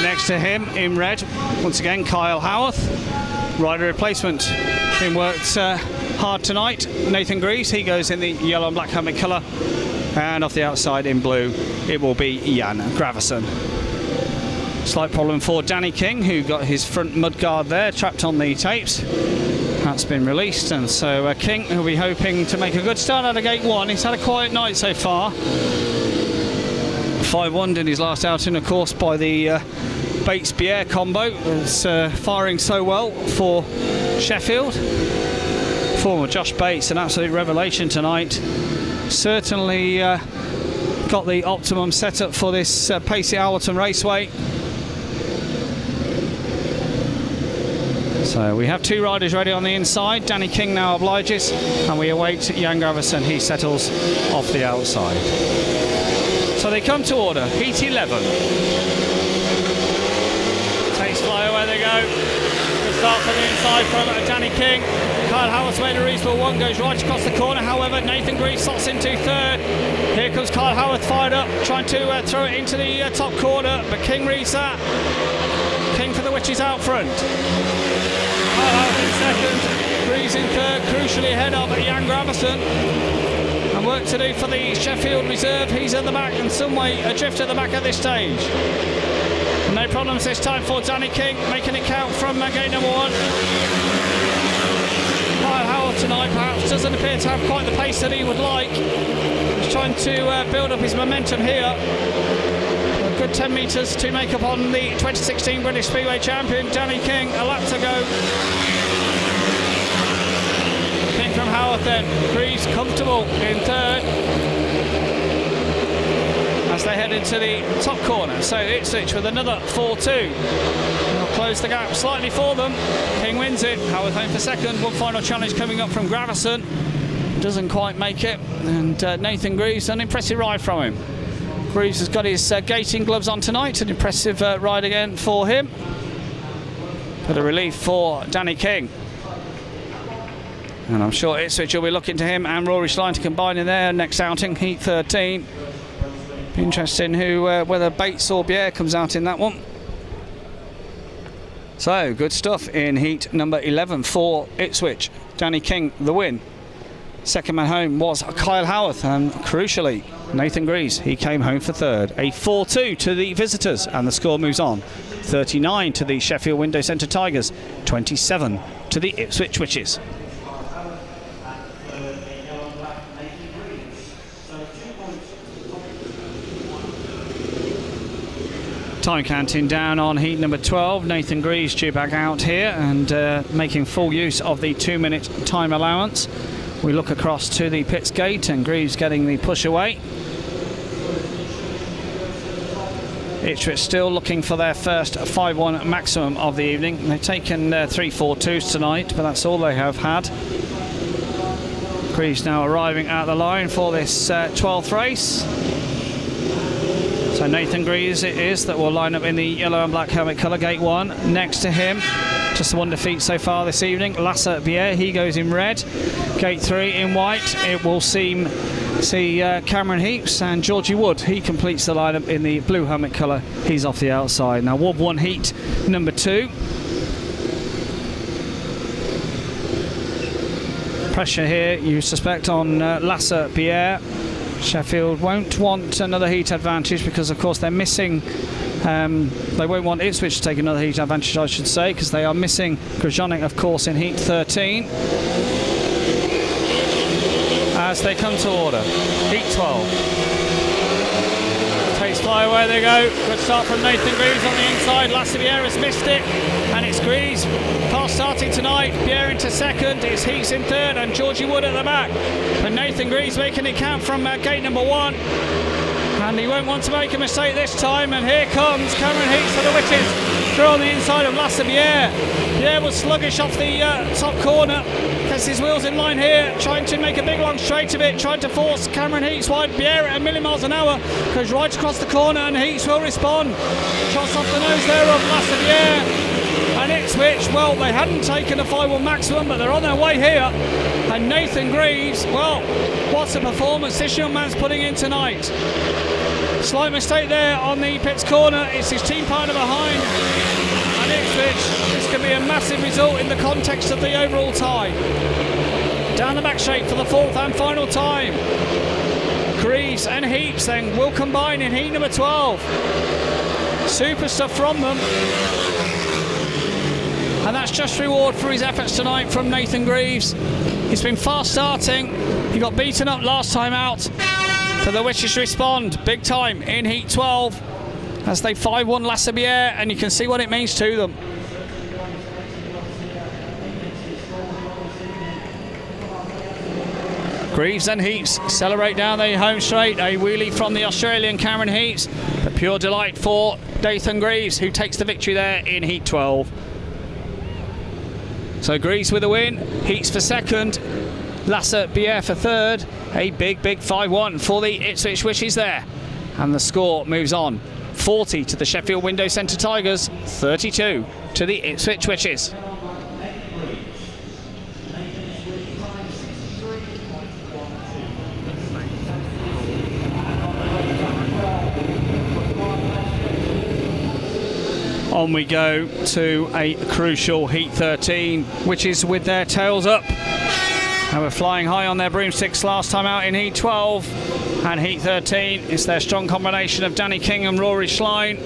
Next to him, in red, once again, Kyle Howarth. Rider replacement, been worked hard tonight. Nathan Greaves, he goes in the yellow and black helmet colour. And off the outside in blue, it will be Jan Gravison. Slight problem for Danny King, who got his front mudguard there, trapped on the tapes. That's been released, and so King will be hoping to make a good start out of gate 1. He's had a quiet night so far. 5-1 in his last outing, of course, by the Bates-Bier combo. It's firing so well for Sheffield. Former Josh Bates, an absolute revelation tonight. Certainly got the optimum setup for this pacey Alwerton Raceway. So we have 2 riders ready on the inside. Danny King now obliges, and we await Jan Gravison. He settles off the outside. So they come to order, heat 11. fly away they go. Good start from the inside from Danny King. Kyle Howarth's made a reasonable one, goes right across the corner. However, Nathan Greaves slots into third. Here comes Kyle Howarth fired up, trying to throw it into the top corner, but King reads that. King for the Witches out front. Kyle Howarth in second, Greaves in third, crucially ahead of Jan Gravison. And work to do for the Sheffield reserve. He's at the back and some way adrift at the back at this stage. No problems this time for Danny King, making it count from gate number 1. Kyle Howarth tonight perhaps doesn't appear to have quite the pace that he would like. He's trying to build up his momentum here. A good 10 metres to make up on the 2016 British Speedway champion, Danny King. A lap to go. King from Howarth then. Greaves comfortable in third as they head into the top corner. So Ipswich with another 4-2. They'll close the gap slightly for them. King wins it. Howarth home for second. One final challenge coming up from Gravison. Doesn't quite make it. And Nathan Greaves, an impressive ride from him. Greaves has got his gating gloves on tonight. An impressive ride again for him. But a relief for Danny King. And I'm sure Ipswich will be looking to him and Rory Schlein to combine in their next outing, Heat 13. Interesting whether Bates or Bier comes out in that one. So, good stuff in heat number 11 for Ipswich. Danny King, the win. Second man home was Kyle Howarth, and crucially, Nathan Greaves, he came home for third. A 4-2 to the visitors, and the score moves on. 39 to the Sheffield Window Centre Tigers, 27 to the Ipswich Witches. Time counting down on heat number 12. Nathan Greaves due back out here and making full use of the 2-minute time allowance. We look across to the pits gate and Greaves getting the push away. Ipswich still looking for their first 5-1 maximum of the evening. They've taken 3-4-2s tonight, but that's all they have had. Greaves now arriving at the line for this 12th race. So Nathan Greaves it is that will line up in the yellow and black helmet colour, gate 1. Next to him, just the one defeat so far this evening, Lasse Bier, he goes in red. Gate 3 in white, it will see Cameron Heaps, and Georgie Wood, he completes the lineup in the blue helmet colour. He's off the outside. Now Wood won heat number 2. Pressure here, you suspect, on Lasse Bier. Sheffield won't want another heat advantage because, of course, they're missing. They won't want Ipswich to take another heat advantage, I should say, because they are missing Grzonek, of course, in heat 13. As they come to order, heat 12. Takes fly away they go. Good start from Nathan Greaves on the inside. Lasse Bier has missed it, and it's Greaves fast starting tonight. Bier into second. It's Heaps in third, and Georgie Wood at the back. But Nathan Greaves making it count from gate number 1. And he won't want to make a mistake this time. And here comes Cameron Heaps for the Witches. Through on the inside of Lasse Bier. Bier was sluggish off the top corner. Gets his wheels in line here, trying to make a big long straight of it, trying to force Cameron Heaps wide. Bier at 1,000,000 miles an hour goes right across the corner, and Heaps will respond. Shots off the nose there of Lasse Bier. And Ipswich, well, they hadn't taken a 5-1 maximum, but they're on their way here. And Nathan Greaves, well, what's a performance this young man's putting in tonight. Slight mistake there on the pits corner. It's his team partner behind. And Ipswich, this could be a massive result in the context of the overall tie. Down the back straight for the 4th and final time. Greaves and Heaps then will combine in heat number 12. Super stuff from them. And that's just reward for his efforts tonight from Nathan Greaves. He's been fast starting. He got beaten up last time out. But the Witches respond big time in heat 12 as they 5-1 Lasse Bier, and you can see what it means to them. Greaves and Heaps celebrate down the home straight. A wheelie from the Australian Cameron Heaps. But pure delight for Nathan Greaves, who takes the victory there in heat 12. So Greaves with a win, Heaps for second, Lasse Bier for third. A big 5-1 for the Ipswich Witches there. And the score moves on. 40 to the Sheffield Window Centre Tigers, 32 to the Ipswich Witches. On we go to a crucial Heat 13, which is with their tails up. They were flying high on their broomsticks last time out in Heat 12. And Heat 13 is their strong combination of Danny King and Rory Schlein.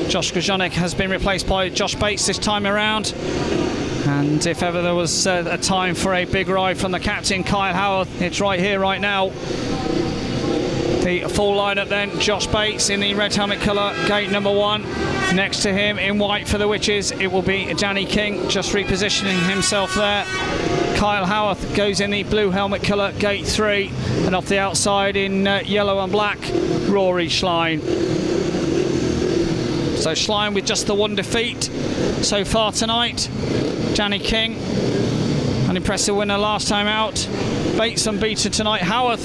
Josh Grzonek has been replaced by Josh Bates this time around. And if ever there was a time for a big ride from the captain, Kyle Howarth, it's right here, right now. The full lineup then, Josh Bates in the red helmet colour, gate number 1. Next to him in white for the Witches, it will be Danny King, just repositioning himself there. Kyle Howarth goes in the blue helmet colour, gate 3. And off the outside in yellow and black, Rory Schlein. So Schlein with just the one defeat so far tonight. Danny King, an impressive winner last time out. Bates unbeaten tonight. Howarth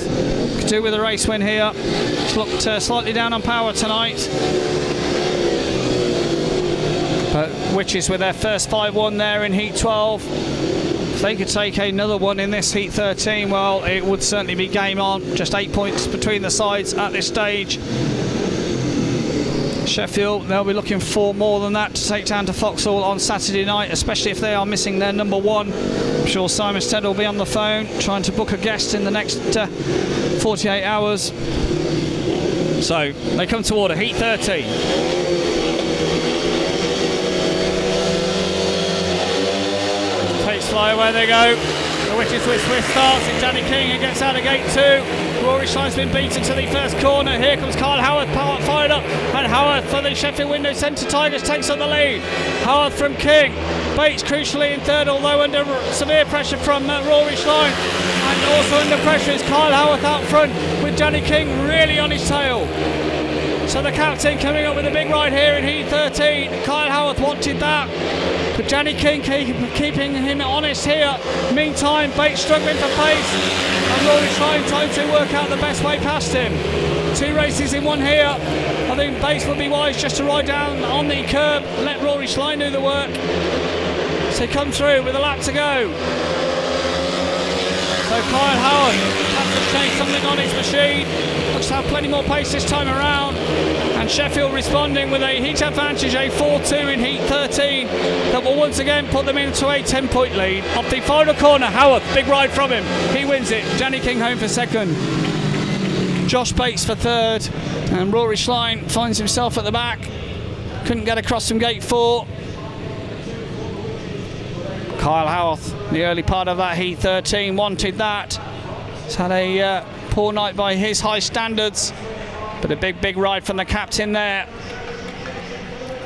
could do with a race win here. He's looked slightly down on power tonight. But Witches with their first 5-1 there in Heat 12. If they could take another one in this Heat 13, well, it would certainly be game on. Just 8 points between the sides at this stage. Sheffield, they'll be looking for more than that to take down to Foxhall on Saturday night, especially if they are missing their number 1. I'm sure Simon Stead will be on the phone trying to book a guest in the next 48 hours. So they come to order, Heat 13. Pace fly away they go. The Witches with Swiss starts. It's Danny King who gets out of gate 2. Rory Schlein's been beaten to the first corner. Here comes Kyle Howarth, fired up, and Howarth for the Sheffield Window Centre Tigers takes on the lead. Howarth from King. Bates crucially in third, although under severe pressure from Rory Schlein. And also under pressure is Kyle Howarth out front with Danny King really on his tail. So the captain coming up with a big ride here in Heat 13. Kyle Howarth wanted that, but Danny King keeping him honest here. Meantime, Bates struggling for pace, and Rory Schlein trying to work out the best way past him. 2 races in one here. I think Bates would be wise just to ride down on the curb, let Rory Schlein do the work. So come through with a lap to go. So Kyle Howarth has to change something on his machine. Looks to have plenty more pace this time around. And Sheffield responding with a heat advantage, a 4-2 in Heat 13. That will once again put them into a 10-point lead. Off the final corner, Howarth, big ride from him. He wins it. Danny King home for second. Josh Bates for third. And Rory Schlein finds himself at the back. Couldn't get across from gate 4. Kyle Howarth, the early part of that Heat 13, wanted that. He's had a poor night by his high standards, but a big ride from the captain there.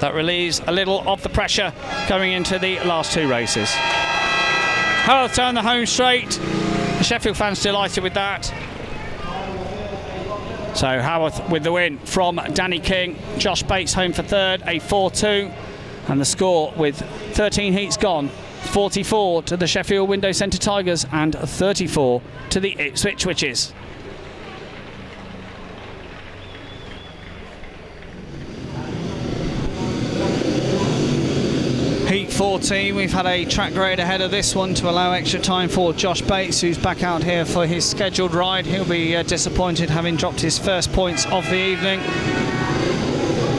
That relieves a little of the pressure going into the last 2 races. Howarth down the home straight. The Sheffield fans delighted with that. So Howarth with the win from Danny King. Josh Bates home for third, a 4-2. And the score with 13 heats gone, 44 to the Sheffield Window Centre Tigers and 34 to the Ipswich Witches. Heat 14, we've had a track grade ahead of this one to allow extra time for Josh Bates, who's back out here for his scheduled ride. He'll be disappointed having dropped his first points of the evening.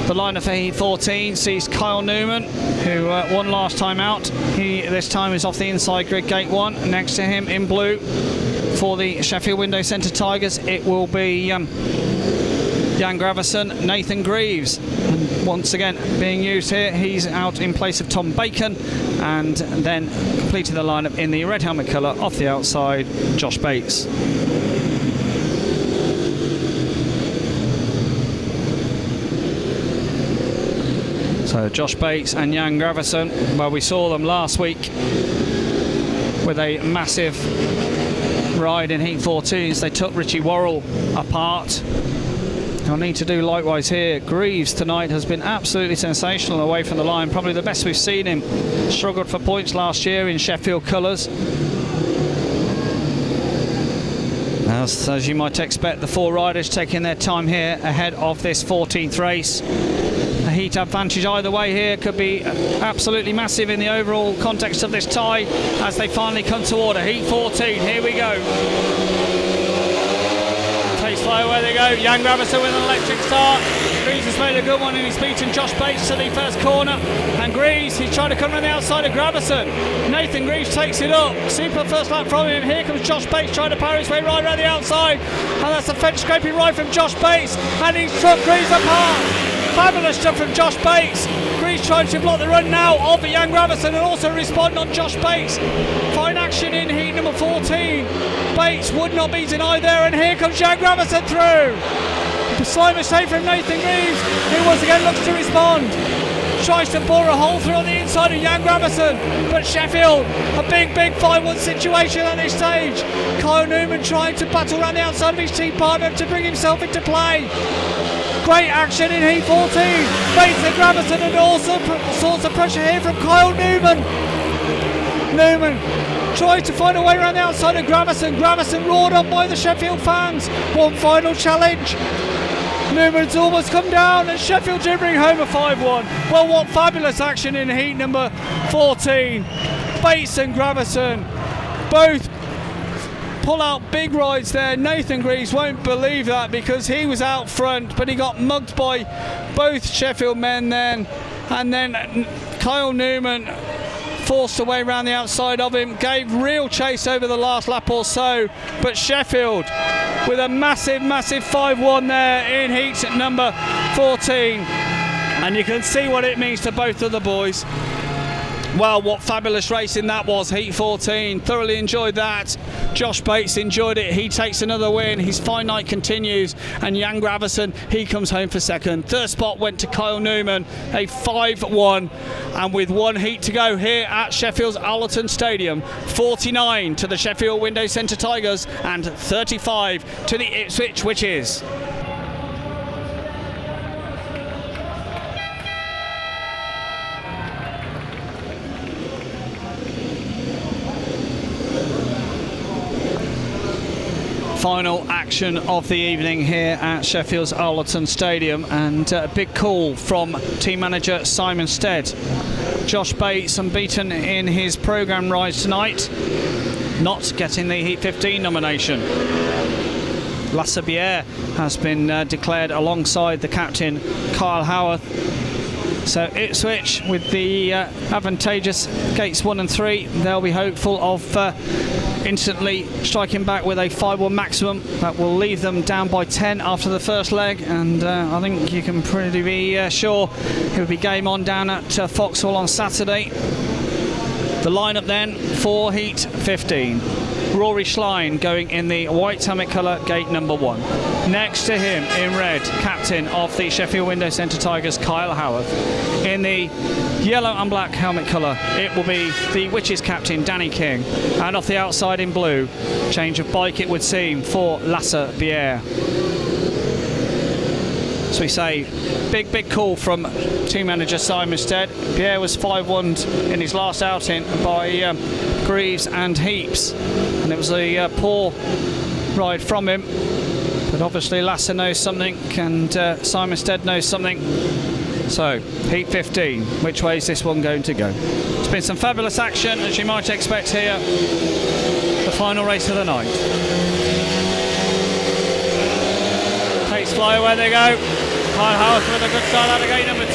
The lineup for Heat 14 sees Kyle Newman, who won last time out. He this time is off the inside grid, gate 1. Next to him in blue for the Sheffield Window Centre Tigers, it will be Jan Gravison, Nathan Greaves. And once again being used here, he's out in place of Tom Bacon, and then completing the lineup in the red helmet colour off the outside, Josh Bates. So Josh Bates and Jan Gravison, well, we saw them last week with a massive ride in Heat 14 as they took Richie Worrell apart. They'll need to do likewise here. Greaves tonight has been absolutely sensational away from the line, probably the best we've seen him. Struggled for points last year in Sheffield colours. As you might expect, the 4 riders taking their time here ahead of this 14th race. A heat advantage either way here could be absolutely massive in the overall context of this tie as they finally come to order. Heat 14, here we go. Takes fly away they go. Jan Gravesen with an electric start. Greaves has made a good one and he's beaten Josh Bates to the first corner. And Greaves, he's trying to come around the outside of Gravesen. Nathan Greaves takes it up. Super first lap from him. Here comes Josh Bates trying to power his way right around the outside. And that's a fence scraping right from Josh Bates. And he's struck Greaves apart. Fabulous stuff from Josh Bates. Greaves trying to block the run now of Jan Gravesen and also respond on Josh Bates. Fine action in heat number 14. Bates would not be denied there, and here comes Jan Gravesen through. A slight mistake from Nathan Greaves, who once again looks to respond. Tries to bore a hole through on the inside of Jan Gravesen, but Sheffield, a big 5-1 situation at this stage. Kyle Newman trying to battle around the outside of his team partner to bring himself into play. Great action in heat 14. Bates and Gravesen, and also sorts of pressure here from Kyle Newman. Newman tries to find a way around the outside of Gravesen. Gravesen roared on by the Sheffield fans. One final challenge. Newman's almost come down and Sheffield do bring home a 5-1. Well, what fabulous action in heat number 14. Bates and Gravesen both pull out big rides there. Nathan Greaves won't believe that because he was out front, but he got mugged by both Sheffield men then. And then Kyle Newman forced away around the outside of him, gave real chase over the last lap or so, but Sheffield with a massive 5-1 there in heat number 14, and you can see what it means to both of the boys. Well, what fabulous racing that was, heat 14. Thoroughly enjoyed that. Josh Bates enjoyed it. He takes another win. His fine night continues. And Jan Gravesen, he comes home for second. Third spot went to Kyle Newman, a 5-1. And with one heat to go here at Sheffield's Allerton Stadium, 49 to the Sheffield Window Centre Tigers and 35 to the Ipswich Witches. Final action of the evening here at Sheffield's Allerton Stadium, and a big call from team manager Simon Stead. Josh Bates, unbeaten in his programme rides tonight, not getting the Heat 15 nomination. Lasse Bier has been declared alongside the captain Kyle Howarth. So Ipswich with the advantageous gates 1 and 3, they'll be hopeful of instantly striking back with a 5-1 maximum. That will leave them down by 10 after the first leg, and I think you can pretty be sure it will be game on down at Foxhall on Saturday. The lineup then for Heat 15. Rory Schlein going in the white helmet colour, gate number 1. Next to him in red, captain of the Sheffield Window Centre Tigers, Kyle Howarth. In the yellow and black helmet colour, it will be the Witches captain, Danny King. And off the outside in blue, change of bike it would seem for Lasse Bier. So we say, big call from team manager Simon Stead. Bier was 5-1 in his last outing by Greaves and Heaps, and it was a poor ride from him. But obviously Lasse knows something, and Simon Stead knows something. So, Heat 15, which way is this one going to go? It's been some fabulous action, as you might expect here. The final race of the night. Pace fly away they go. Kyle Howarth with a good start out of gate number 2.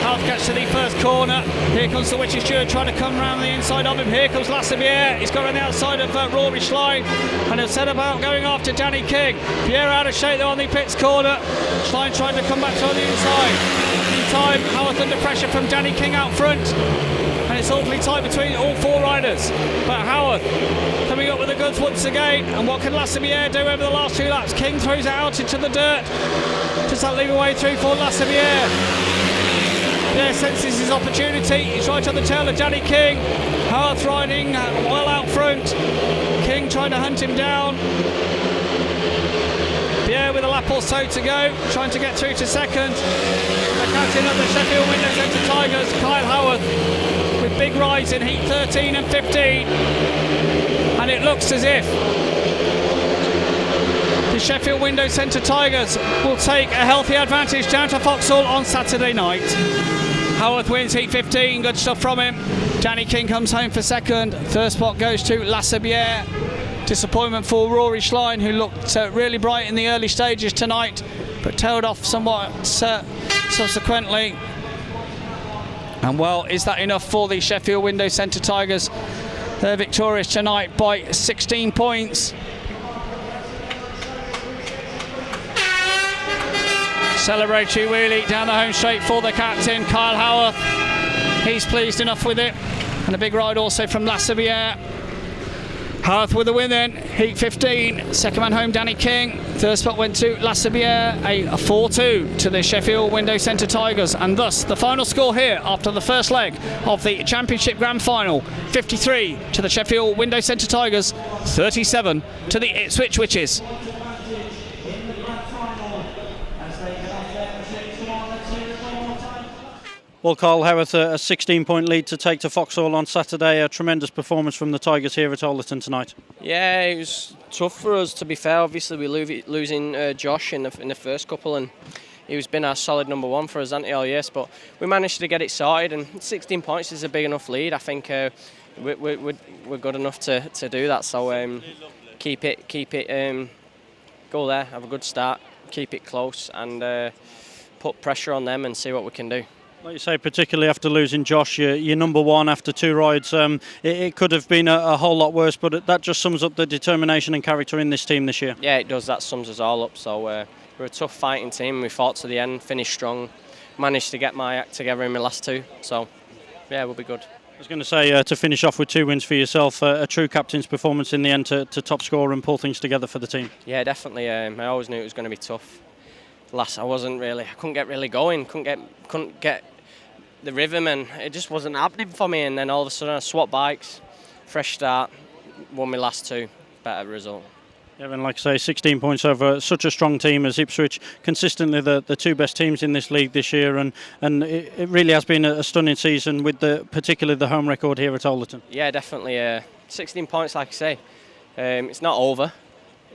Howarth gets to the first corner. Here comes the Witches steward trying to come round the inside of him. Here comes Lasse Bier. He's got on the outside of Rory Schlein, and he'll set about going after Danny King. Bier out of shape there on the pits corner. Schlein trying to come back to on the inside. In time, Howarth under pressure from Danny King out front. And it's awfully tight between all 4 riders. But Howarth coming up with the goods once again. And what can Lasse Bier do over the last 2 laps? King throws it out into the dirt. Just that leave away through for Lasse Bier. Bier senses his opportunity. He's right on the tail of Danny King. Howarth riding well out front. King trying to hunt him down. Bier with a lap or so to go, trying to get through to second. The captain of the Sheffield Window Centre Tigers, Kyle Howarth, with big rides in Heat 13 and 15. And it looks as if Sheffield Window Centre Tigers will take a healthy advantage down to Vauxhall on Saturday night. Howarth wins heat 15, good stuff from him. Danny King comes home for second. Third spot goes to Lassabière. Disappointment for Rory Schlein, who looked really bright in the early stages tonight, but tailed off somewhat subsequently. And well, is that enough for the Sheffield Window Centre Tigers? They're victorious tonight by 16 points. Celebratory wheelie down the home straight for the captain, Kyle Howarth. He's pleased enough with it. And a big ride also from Lassabière. Howarth with the win then, heat 15. Second man home, Danny King. Third spot went to Lassabière, a 4-2 to the Sheffield Window Centre Tigers. And thus, the final score here after the first leg of the Championship Grand Final, 53 to the Sheffield Window Centre Tigers, 37 to the Ipswich Witches. Well, Carl Howarth, a 16-point lead to take to Vauxhall on Saturday. A tremendous performance from the Tigers here at Ollerton tonight. Yeah, it was tough for us, to be fair. Obviously, we losing Josh in the first couple, and he's been our solid number one for us, hasn't he, all year? But we managed to get it sorted, and 16 points is a big enough lead. I think we're good enough to do that. So keep it, go there, have a good start, keep it close, and put pressure on them and see what we can do. Like you say, particularly after losing Josh, you're number one after two rides. It could have been a whole lot worse, but that just sums up the determination and character in this team this year. Yeah, it does. That sums us all up. So we're a tough fighting team. We fought to the end, finished strong, managed to get my act together in my last two. So, yeah, we'll be good. I was going to say, to finish off with 2 wins for yourself, a true captain's performance in the end to top score and pull things together for the team. Yeah, definitely. I always knew it was going to be tough. I couldn't get really going, couldn't get the rhythm, and it just wasn't happening for me. And then all of a sudden I swapped bikes, fresh start, won my last two, better result. Yeah, and like I say, 16 points over such a strong team as Ipswich, consistently the two best teams in this league this year, and it really has been a stunning season with particularly the home record here at Ollerton. Yeah, definitely. 16 points, like I say, it's not over.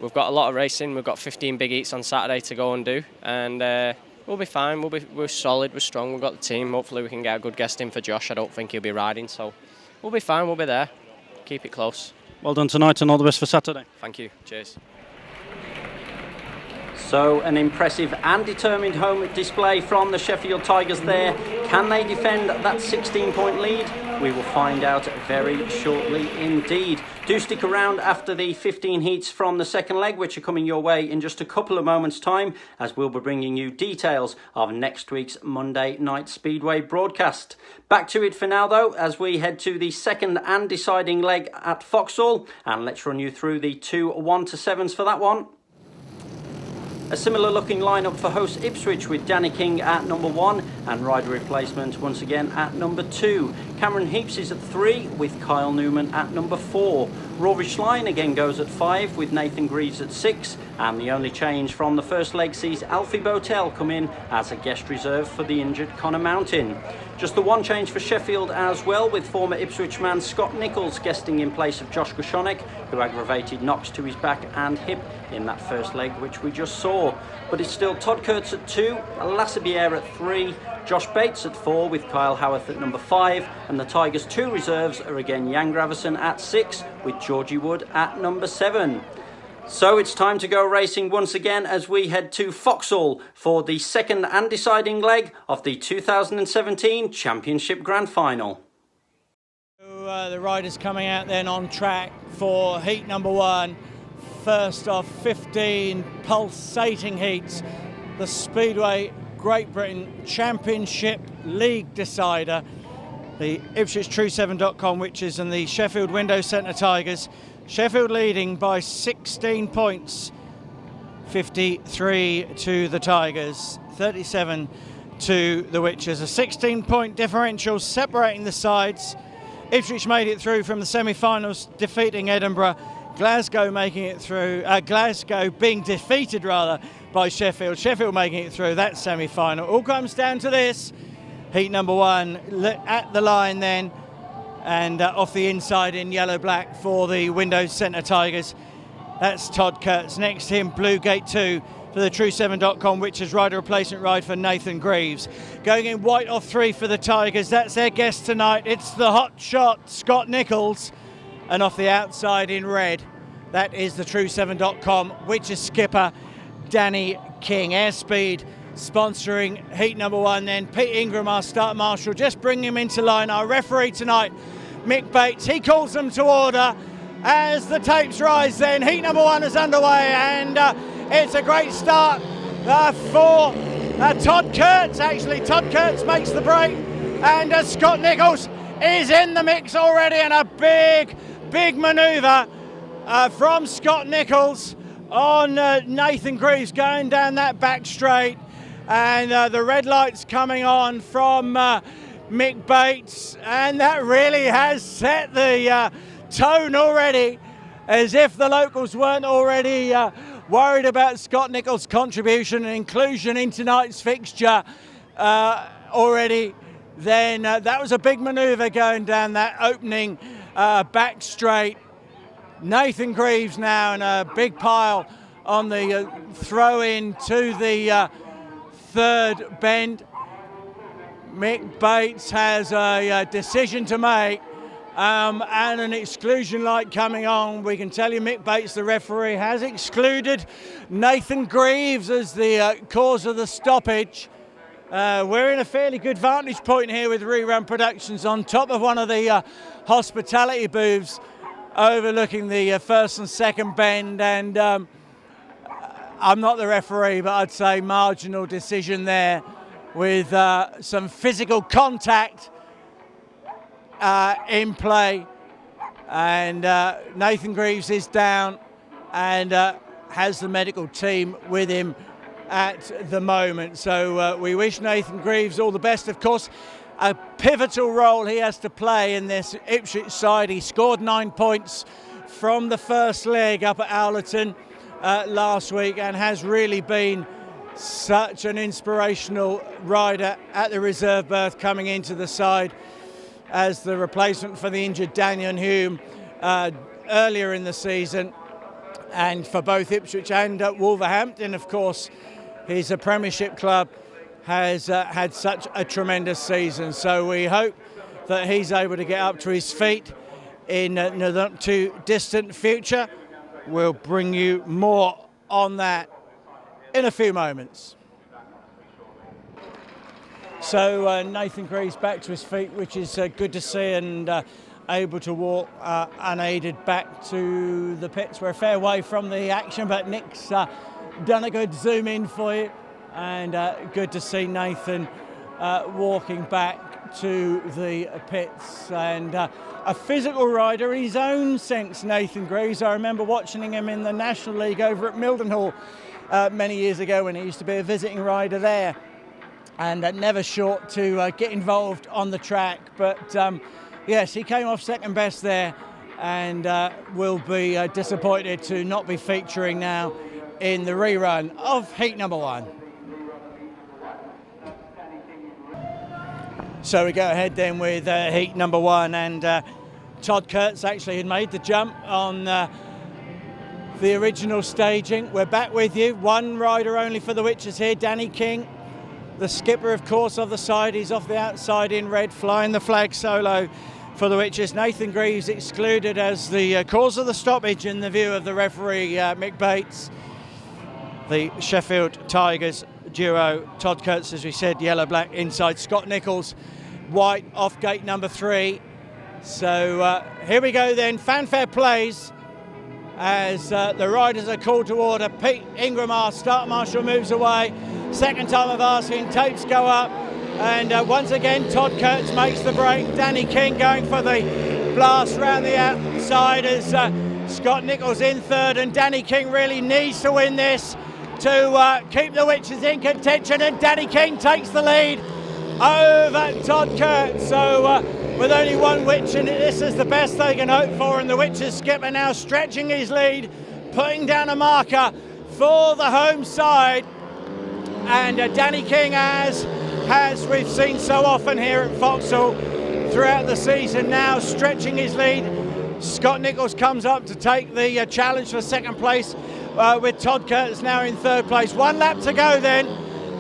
We've got a lot of racing. We've got 15 big heats on Saturday to go and do, and we'll be fine. We're solid. We're strong. We've got the team. Hopefully, we can get a good guest in for Josh. I don't think he'll be riding, so we'll be fine. We'll be there. Keep it close. Well done tonight, and all the best for Saturday. Thank you. Cheers. So an impressive and determined home display from the Sheffield Tigers there. Can they defend that 16-point lead? We will find out very shortly indeed. Do stick around after the 15 heats from the second leg, which are coming your way in just a couple of moments' time, as we'll be bringing you details of next week's Monday Night Speedway broadcast. Back to it for now, though, as we head to the second and deciding leg at Vauxhall, and let's run you through the two 1-7s for that one. A similar looking lineup for host Ipswich, with Danny King at number 1 and rider replacement once again at number 2. Cameron Heaps is at 3 with Kyle Newman at number 4. Rory Schlein again goes at 5 with Nathan Greaves at 6, and the only change from the first leg sees Alfie Botel come in as a guest reserve for the injured Connor Mountain. Just the one change for Sheffield as well, with former Ipswich man Scott Nichols guesting in place of Josh Goshonek, who aggravated knocks to his back and hip in that first leg which we just saw. But it's still Todd Kurtz at 2, Lassabière at 3, Josh Bates at 4 with Kyle Howarth at number 5, and the Tigers' 2 reserves are again Jan Gravison at 6 with Georgie Wood at number 7. So it's time to go racing once again as we head to Vauxhall for the second and deciding leg of the 2017 Championship Grand Final. The riders coming out then on track for heat number 1. First of 15 pulsating heats, the Speedway Great Britain Championship League decider. The IpswichTrue7.com Witches and the Sheffield Window Centre Tigers. Sheffield leading by 16 points, 53 to the Tigers, 37 to the Witches. A 16-point differential separating the sides. Ipswich made it through from the semi-finals, defeating Edinburgh. Glasgow making it through, Glasgow being defeated rather by Sheffield. Sheffield making it through that semi-final. All comes down to this. Heat number 1 at the line then, and off the inside in yellow-black for the Windows Centre Tigers. That's Todd Kurtz. Next to him, Blue Gate 2 for the True7.com, which is rider replacement ride for Nathan Greaves. Going in white off 3 for the Tigers. That's their guest tonight. It's the hot shot, Scott Nichols. And off the outside in red, that is the True7.com, which is skipper Danny King. Airspeed sponsoring heat number 1 then. Pete Ingram, our start marshal, just bring him into line. Our referee tonight, Mick Bates, he calls them to order as the tapes rise then. Heat number 1 is underway, and it's a great start for Todd Kurtz. Actually, Todd Kurtz makes the break, and Scott Nichols is in the mix already, and a big manoeuvre from Scott Nichols on Nathan Greaves going down that back straight, and the red lights coming on from Mick Bates, and that really has set the tone already, as if the locals weren't already worried about Scott Nichols' contribution and inclusion in tonight's fixture already. Then that was a big manoeuvre going down that opening back straight. Nathan Greaves now in a big pile on the throw in to the third bend. Mick Bates has a decision to make, and an exclusion light coming on. We can tell you Mick Bates, the referee, has excluded Nathan Greaves as the cause of the stoppage. We're in a fairly good vantage point here with Rerun Productions on top of one of the hospitality booths overlooking the first and second bend, and I'm not the referee, but I'd say marginal decision there with some physical contact in play, and Nathan Greaves is down and has the medical team with him at the moment. So we wish Nathan Greaves all the best. Of course, a pivotal role he has to play in this Ipswich side. He scored 9 points from the first leg up at Owlerton last week, and has really been such an inspirational rider at the reserve berth coming into the side as the replacement for the injured Daniel Hume earlier in the season, and for both Ipswich and Wolverhampton, of course, his Premiership club has had such a tremendous season. So we hope that he's able to get up to his feet in the not too distant future. We'll bring you more on that in a few moments. So Nathan Greaves back to his feet, which is good to see, and able to walk unaided back to the pits. We're a fair way from the action, but Nick's done a good zoom in for you, and good to see Nathan walking back to the pits, and a physical rider in his own sense, Nathan Greaves. I remember watching him in the National League over at Mildenhall many years ago when he used to be a visiting rider there, and never short to get involved on the track. But yes, he came off second best there, and will be disappointed to not be featuring now in the rerun of heat number 1. So we go ahead then with heat number 1, and Todd Kurtz actually had made the jump on the original staging. We're back with you. One rider only for the Witches here, Danny King. The skipper, of course, of the side. He's off the outside in red, flying the flag solo for the Witches. Nathan Greaves excluded as the cause of the stoppage in the view of the referee, Mick Bates. The Sheffield Tigers duo, Todd Kurtz, as we said, yellow-black inside. Scott Nichols, white off gate number 3. So here we go then. Fanfare plays as the riders are called to order. Pete Ingram, our start marshal, moves away. Second time of asking, tapes go up, and once again Todd Kurtz makes the break. Danny King going for the blast round the outside as Scott Nichols in third, and Danny King really needs to win this to keep the Witches in contention, and Danny King takes the lead over Todd Kurtz. So with only one Witch, and this is the best they can hope for, and the Witches skipper now stretching his lead, putting down a marker for the home side. And Danny King, as we've seen so often here at Vauxhall throughout the season, now stretching his lead Scott Nichols comes up to take the challenge for second place with Todd Curtis now in third place. 1 lap to go then,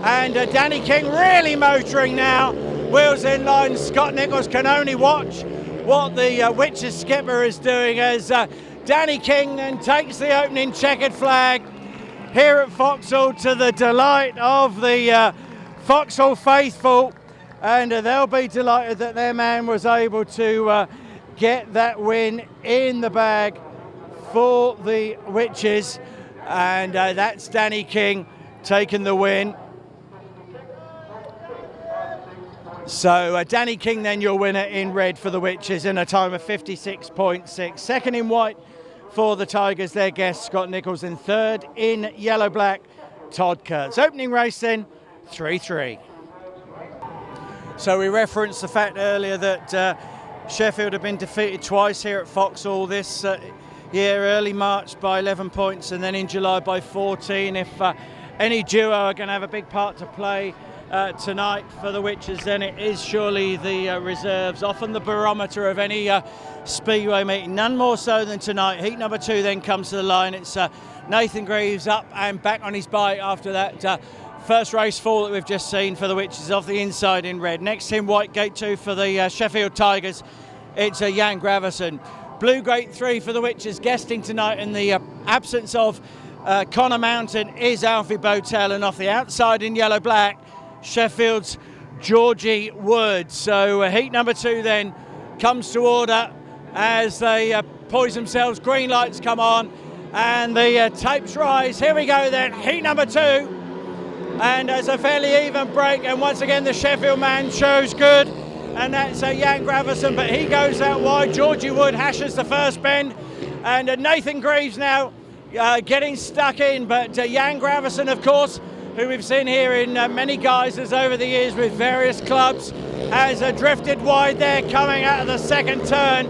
and Danny King really motoring now. Wheels in line. Scott Nichols can only watch what the Witches skipper is doing as Danny King then takes the opening checkered flag here at Vauxhall to the delight of the Vauxhall faithful, and they'll be delighted that their man was able to get that win in the bag for the Witches, and that's Danny King taking the win. So Danny King then your winner in red for the Witches in a time of 56.6. Second in white for the Tigers, their guest Scott Nichols, and third in yellow-black, Todd Kurtz. Opening race then, 3-3. So we referenced the fact earlier that Sheffield have been defeated twice here at Vauxhall this year, early March by 11 points and then in July by 14. If any duo are going to have a big part to play tonight for the Witches, then it is surely the reserves, often the barometer of any speedway meeting, none more so than tonight. Heat number 2 then comes to the line. It's Nathan Greaves up and back on his bike after that first race fall that we've just seen for the Witches off the inside in red. Next in white, gate 2 for the Sheffield Tigers, it's Jan Gravison. Blue gate 3 for the Witches, guesting tonight in the absence of Connor Mountain is Alfie Botel, and off the outside in yellow-black, Sheffield's Georgie Wood. So heat number 2 then comes to order as they poise themselves. Green lights come on and the tapes rise. Here we go then, heat number 2. And it's a fairly even break, and once again the Sheffield man shows good, and that's Jan Gravison, but he goes out wide. Georgie Wood hashes the first bend, and Nathan Greaves now getting stuck in, but Jan Gravison, of course, who we've seen here in many guises over the years with various clubs, has drifted wide there coming out of the second turn.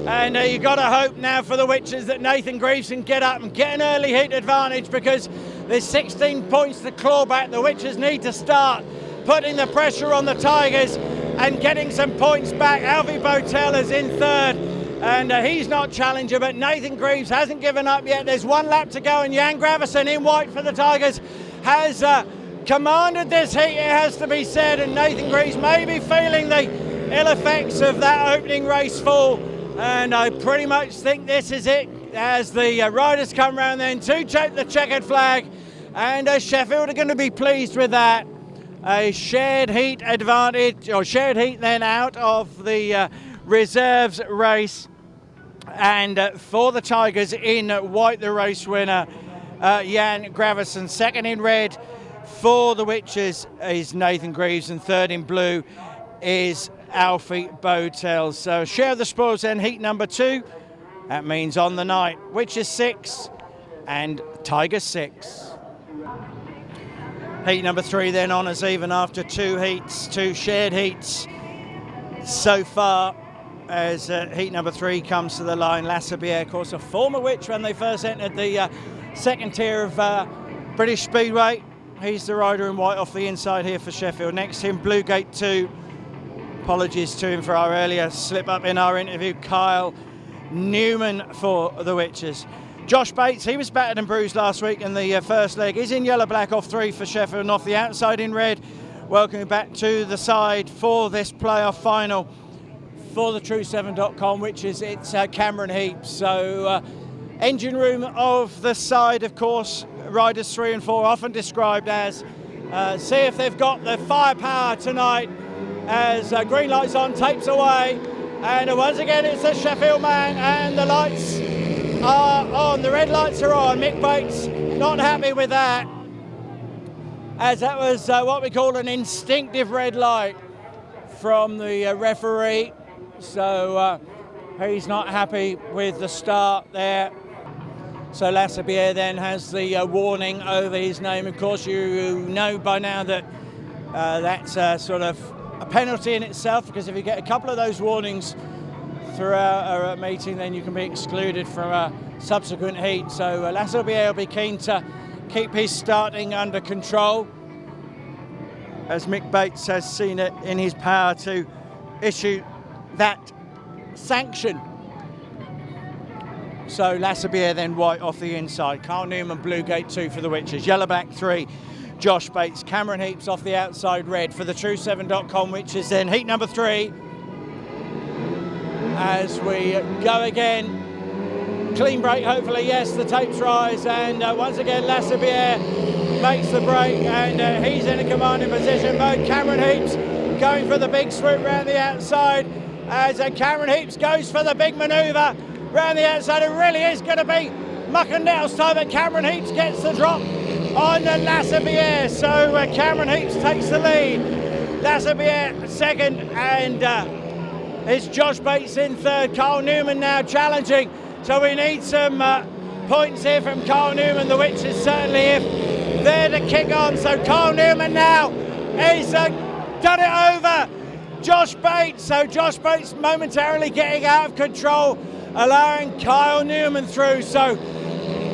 And you've got to hope now for the Witches that Nathan Greaves can get up and get an early heat advantage, because there's 16 points to claw back. The Witches need to start putting the pressure on the Tigers and getting some points back. Alfie Botel is in third, and he's not challenger, but Nathan Greaves hasn't given up yet. There's 1 lap to go, and Jan Gravison in white for the Tigers has commanded this heat, it has to be said, and Nathan Greaves may be feeling the ill effects of that opening race fall, and I pretty much think this is it as the riders come round then to check the checkered flag, and Sheffield are going to be pleased with that. A shared heat advantage, or shared heat then out of the reserves race, and for the Tigers in white, the race winner Jan Gravison. Second in red for the Witches is Nathan Greaves, and third in blue is Alfie Botel. So share the spoils then, heat number 2. That means on the night, Witches 6 and Tigers 6. Heat number 3 then honours even after 2 shared heats so far, as heat number 3 comes to the line. Lassabier, of course, a former Witch when they first entered the second tier of British Speedway. He's the rider in white off the inside here for Sheffield. Next to him, Blue Gate 2. Apologies to him for our earlier slip up in our interview. Kyle Newman for the Witches. Josh Bates, he was battered and bruised last week in the first leg. He's in yellow-black off 3 for Sheffield, and off the outside in red. Welcoming back to the side for this playoff final for the True7.com, which is its Cameron Heap. So engine room of the side, of course, riders 3 and 4 often described as see if they've got the firepower tonight, as green lights on, tapes away, and once again it's the Sheffield man, and the lights are on, the red lights are on. Mick Bates not happy with that, as that was what we call an instinctive red light from the referee. So he's not happy with the start there. So Lassabier then has the warning over his name. Of course, you know by now that that's sort of a penalty in itself, because if you get a couple of those warnings throughout a meeting, then you can be excluded from a subsequent heat. So Lassabier will be keen to keep his starting under control, as Mick Bates has seen it in his power to issue that sanction. So Lassabier then white off the inside. Carl Newman, blue gate 2 for the Witches. Yellow black 3, Josh Bates. Cameron Heaps off the outside red for the True7.com Witches. Then heat number 3. As we go again. Clean break, hopefully, yes, the tapes rise. And once again, Lassabier makes the break. And he's in a commanding position mode. Cameron Heaps going for the big swoop round the outside. As Cameron Heaps goes for the big manoeuvre round the outside. It really is going to be muck and nettles time, but Cameron Heaps gets the drop on Lassabier. So Cameron Heaps takes the lead. Lassabier second, and it's Josh Bates in third. Carl Newman now challenging. So we need some points here from Carl Newman. The Witches certainly if they're to kick on. So Carl Newman now is done it over Josh Bates. So Josh Bates momentarily getting out of control, allowing Kyle Newman through. So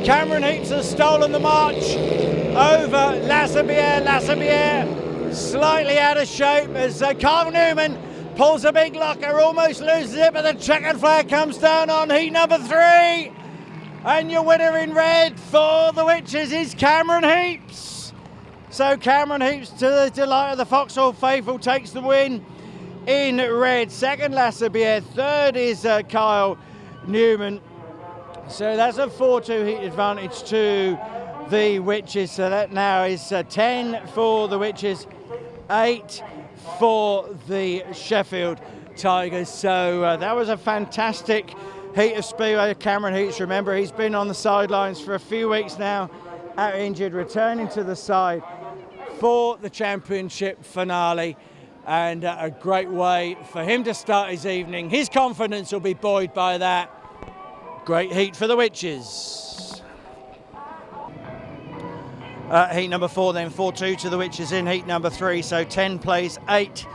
Cameron Heaps has stolen the march over Lassabier. Lassabier slightly out of shape as Kyle Newman pulls a big locker, almost loses it, but the checkered flag comes down on heat number 3. And your winner in red for the Witches is Cameron Heaps. So Cameron Heaps, to the delight of the Foxhall faithful, takes the win in red. Second, Lassabier. Third is Kyle Newman. So that's a 4-2 heat advantage to the Witches. So that now is 10 for the Witches, 8 for the Sheffield Tigers. So that was a fantastic heat of speedway. Cameron Heaps, remember, he's been on the sidelines for a few weeks now, out injured, returning to the side for the championship finale. And a great way for him to start his evening. His confidence will be buoyed by that. Great heat for the Witches. Heat number 4 then, 4-2 to the Witches in heat number 3. So 10 plays 8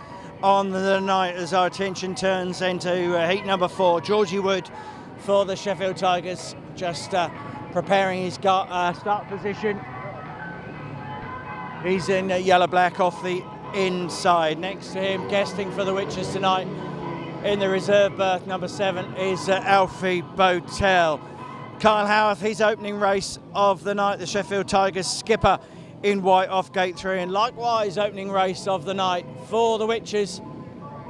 on the night as our attention turns into heat number 4. Georgie Wood for the Sheffield Tigers, just preparing his start position. He's in yellow-black off the inside. Next to him, guesting for the Witches tonight in the reserve berth, number 7, is Alfie Botel. Kyle Howarth, his opening race of the night, the Sheffield Tigers skipper in white off gate 3, and likewise opening race of the night for the Witches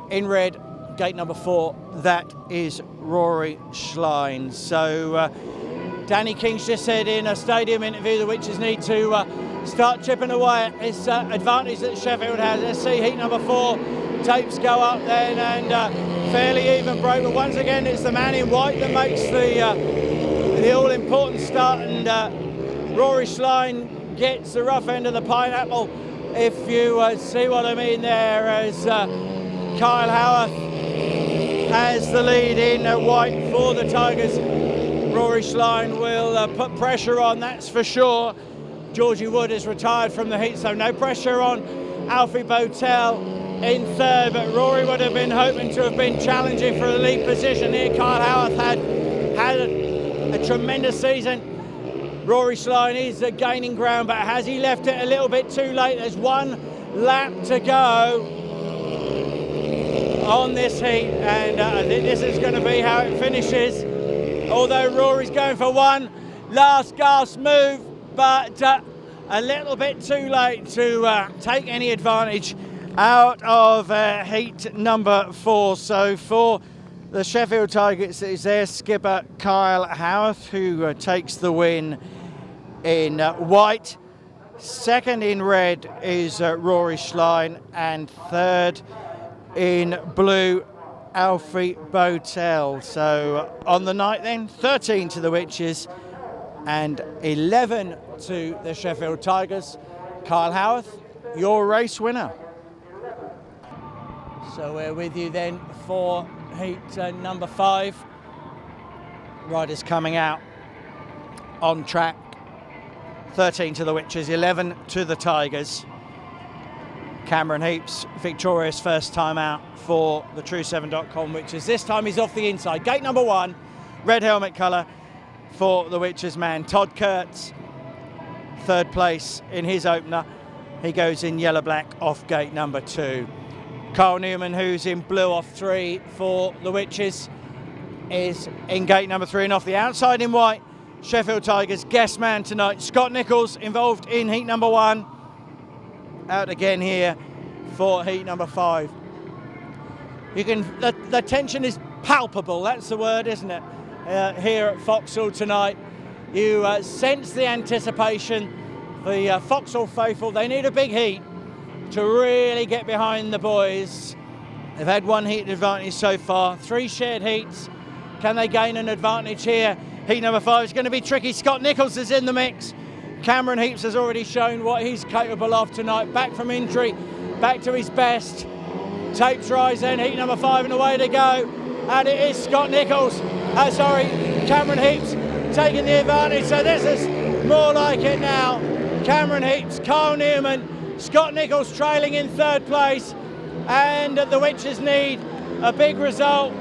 in red, gate number 4, that is Rory Schlein. So Danny King's just said in a stadium interview the Witches need to start chipping away at this advantage that Sheffield has. Let's see heat number 4. Tapes go up then, and fairly even break, but once again it's the man in white that makes the all-important start, and Rory Schlein gets the rough end of the pineapple, if you see what I mean there, as Kyle Howarth has the lead in white for the Tigers. Rory Schlein will put pressure on, that's for sure. Georgie Wood is retired from the heat, so no pressure on Alfie Botel in third, but Rory would have been hoping to have been challenging for the lead position here. Kyle Howarth had a tremendous season. Rory Schlein is gaining ground, but has he left it a little bit too late? There's one lap to go on this heat, and I think this is going to be how it finishes. Although Rory's going for one last gasp move, but a little bit too late to take any advantage out of heat number 4. So for the Sheffield Tigers, it's their skipper Kyle Howarth who takes the win in white. Second in red is Rory Schlein, and third in blue, Alfie Botel. So on the night then, 13 to the Witches and 11 to the Sheffield Tigers. Kyle Howarth, your race winner. So we're with you then for heat number 5. Riders coming out on track. 13 to the Witches, 11 to the Tigers. Cameron Heaps, victorious first time out for the True7.com Witches. This time he's off the inside. Gate number 1, red helmet colour for the Witches man. Todd Kurtz, third place in his opener. He goes in yellow-black off gate number 2. Carl Newman, who's in blue off 3 for the Witches, is in gate number 3, and off the outside in white, Sheffield Tigers guest man tonight, Scott Nichols, involved in heat number 1. Out again here for heat number 5. The tension is palpable, that's the word, isn't it? Here at Foxhall tonight. You sense the anticipation. The Foxhall faithful, they need a big heat to really get behind the boys. They've had 1 heat advantage so far, 3 shared heats. Can they gain an advantage here? Heat number 5 is going to be tricky. Scott Nichols is in the mix. Cameron Heaps has already shown what he's capable of tonight. Back from injury, back to his best. Tapes rise then, heat number 5 and away to go. And it is Scott Nichols, Cameron Heaps taking the advantage. So this is more like it now. Cameron Heaps, Carl Newman, Scott Nichols trailing in 3rd place. And the Witches need a big result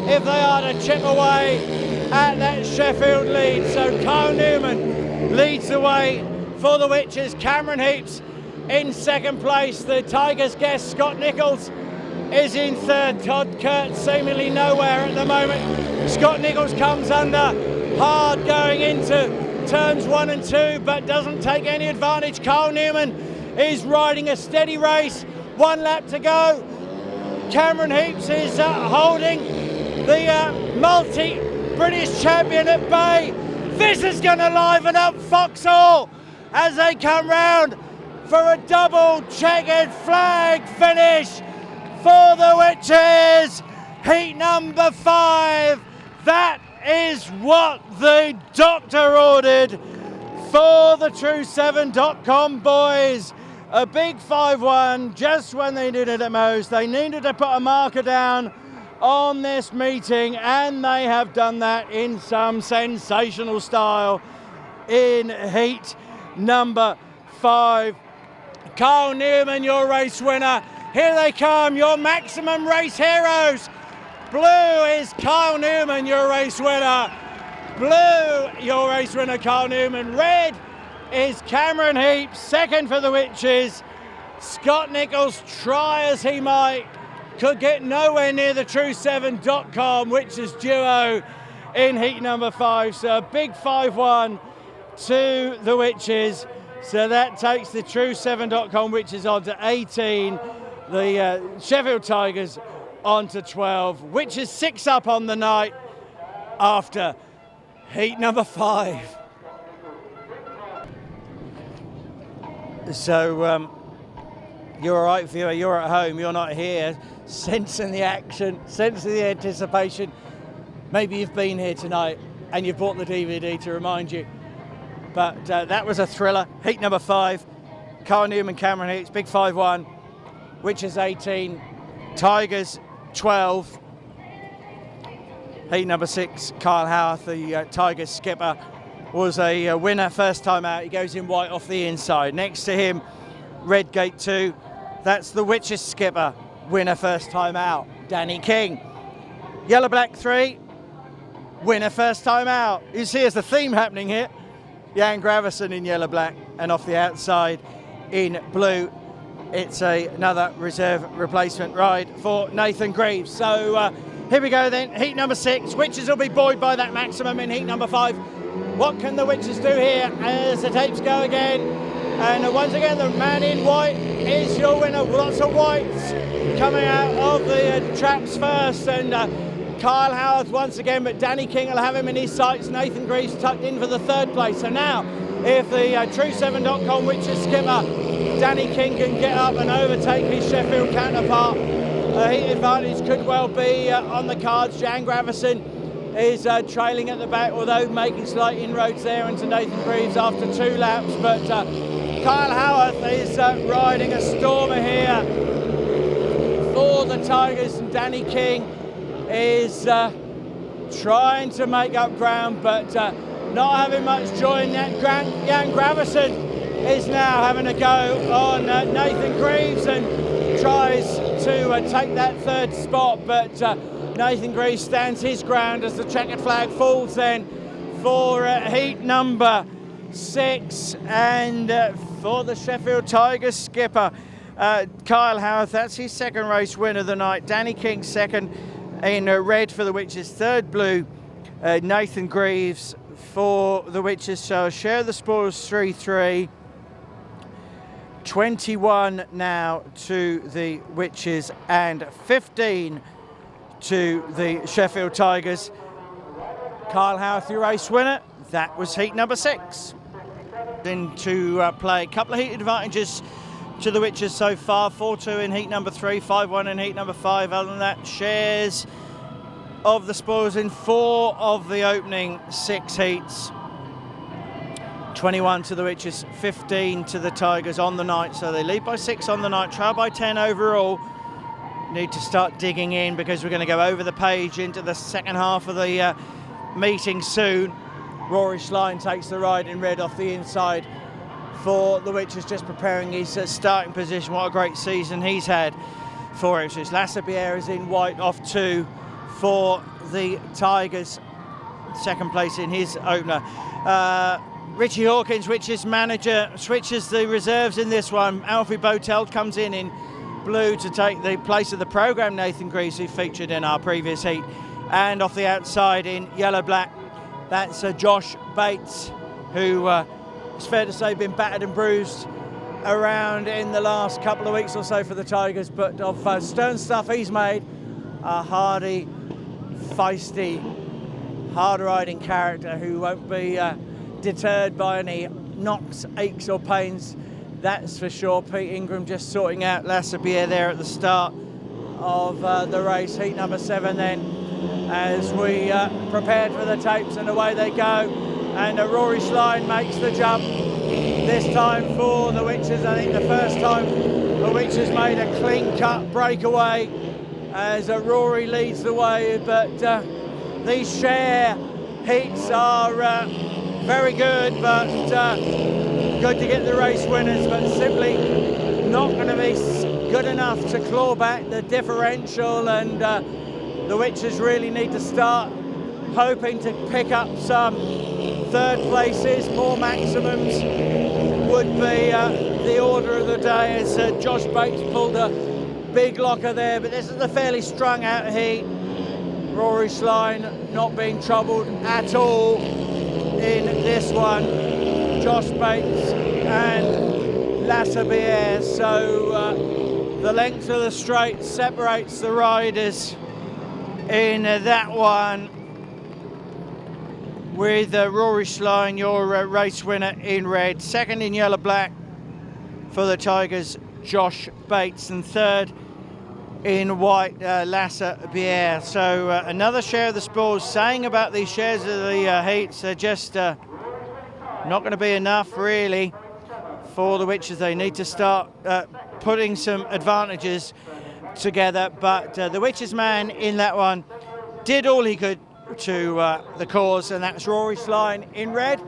if they are to chip away at that Sheffield lead. So Carl Newman leads the way for the Witches. Cameron Heaps in 2nd place. The Tigers guest Scott Nichols is in 3rd. Todd Kurt seemingly nowhere at the moment. Scott Nichols comes under hard going into turns 1 and 2, but doesn't take any advantage. Carl Newman is riding a steady race. 1 lap to go. Cameron Heaps is holding the multi-British champion at bay. This is going to liven up Foxhall as they come round for a double checkered flag finish for the Witches. Heat number 5. That is what the doctor ordered for the True7.com boys. A big 5-1 just when they needed it most. They needed to put a marker down on this meeting, and they have done that in some sensational style in heat number 5. Carl Newman, your race winner. Here they come, your maximum race heroes. Blue is Carl Newman, your race winner. Blue, your race winner, Carl Newman. Red is Cameron Heaps, 2nd for the Witches. Scott Nichols, try as he might, could get nowhere near the True7.com Witches duo in heat number 5. So a big 5-1 to the Witches. So that takes the True7.com Witches on to 18. The Sheffield Tigers on to 12. Witches 6 up on the night after heat number 5. So you're all right, viewer, you're at home, you're not here, sensing the action, sensing the anticipation. Maybe you've been here tonight and you've bought the DVD to remind you. But that was a thriller. Heat number 5, Carl Newman, Cameron Heaps, big 5-1. Witches 18, Tigers 12. Heat number 6, Kyle Howarth, the Tigers skipper, was a winner first time out. He goes in white off the inside. Next to him, red gate 2. That's the Witches skipper, winner first time out, Danny King. Yellow black 3, winner first time out. You see there's a theme happening here. Jan Gravison in yellow black, and off the outside in blue, it's another reserve replacement ride for Nathan Greaves. So here we go then, heat number 6. Witches will be buoyed by that maximum in heat number 5. What can the Witches do here as the tapes go again? And once again, the man in white is your winner. Lots of whites coming out of the traps first. And Kyle Howarth once again, but Danny King will have him in his sights. Nathan Greaves tucked in for the 3rd place. So now, if the True7.com Witches skipper, Danny King, can get up and overtake his Sheffield counterpart, heat advantage could well be on the cards. Jan Gravison is trailing at the back, although making slight inroads there into Nathan Greaves after 2 laps. But Kyle Howarth is riding a stormer here for the Tigers, and Danny King is trying to make up ground, but not having much joy in that. Jan Gravison is now having a go on Nathan Greaves and tries to take that 3rd spot, but Nathan Greaves stands his ground as the checkered flag falls then for heat number 6, and for the Sheffield Tigers skipper, Kyle Howarth, that's his 2nd race win of the night. Danny King 2nd in red for the Witches, third blue, Nathan Greaves for the Witches. So share the spoils 3-3. 21 now to the Witches and 15 to the Sheffield Tigers. Kyle Howarth, your race winner. That was heat number 6. Into play, a couple of heat advantages to the Witches so far. 4-2 in heat number 3, 5-1 in heat number 5. Other than that, shares of the spoils in 4 of the opening 6 heats. 21 to the Witches, 15 to the Tigers on the night. So they lead by 6 on the night, trail by 10 overall. Need to start digging in because we're going to go over the page into the second half of the meeting soon. Rory Schlein takes the ride in red off the inside for the Witches, just preparing his starting position. What a great season he's had for Ipswich. Lassabier is in white off 2 for the Tigers. Second place in his opener. Richie Hawkins, Witches manager, switches the reserves in this one. Alfie Botel comes in blue to take the place of the programme Nathan Greaves, who featured in our previous heat. And off the outside in yellow-black, that's Josh Bates, who it's fair to say been battered and bruised around in the last couple of weeks or so for the Tigers, but of stern stuff he's made. A hardy, feisty, hard-riding character who won't be deterred by any knocks, aches or pains, that's for sure. Pete Ingram just sorting out Lassabier there at the start of the race, heat number 7 then, as we prepared for the tapes, and away they go. And Rory Schlein makes the jump, this time for the Witches. I think the first time the Witches made a clean-cut breakaway as Rory leads the way, but these share heats are very good, but good to get the race winners, but simply not going to be good enough to claw back the differential, and the Witches really need to start hoping to pick up some third places. More maximums would be the order of the day, as Josh Bates pulled a big locker there, but this is a fairly strung out heat. Rory Schlein not being troubled at all in this one. Josh Bates and Lassabier. So the length of the straight separates the riders in that one, with Rory Schlein, your race winner, in red. Second in yellow-black for the Tigers, Josh Bates, and third in white, Lassabier. So another share of the spoils. Saying about these shares of the heats, they're just not going to be enough really for the Witches. They need to start putting some advantages together, but the Witches man in that one did all he could to the cause, and that's Rory Schlein in red,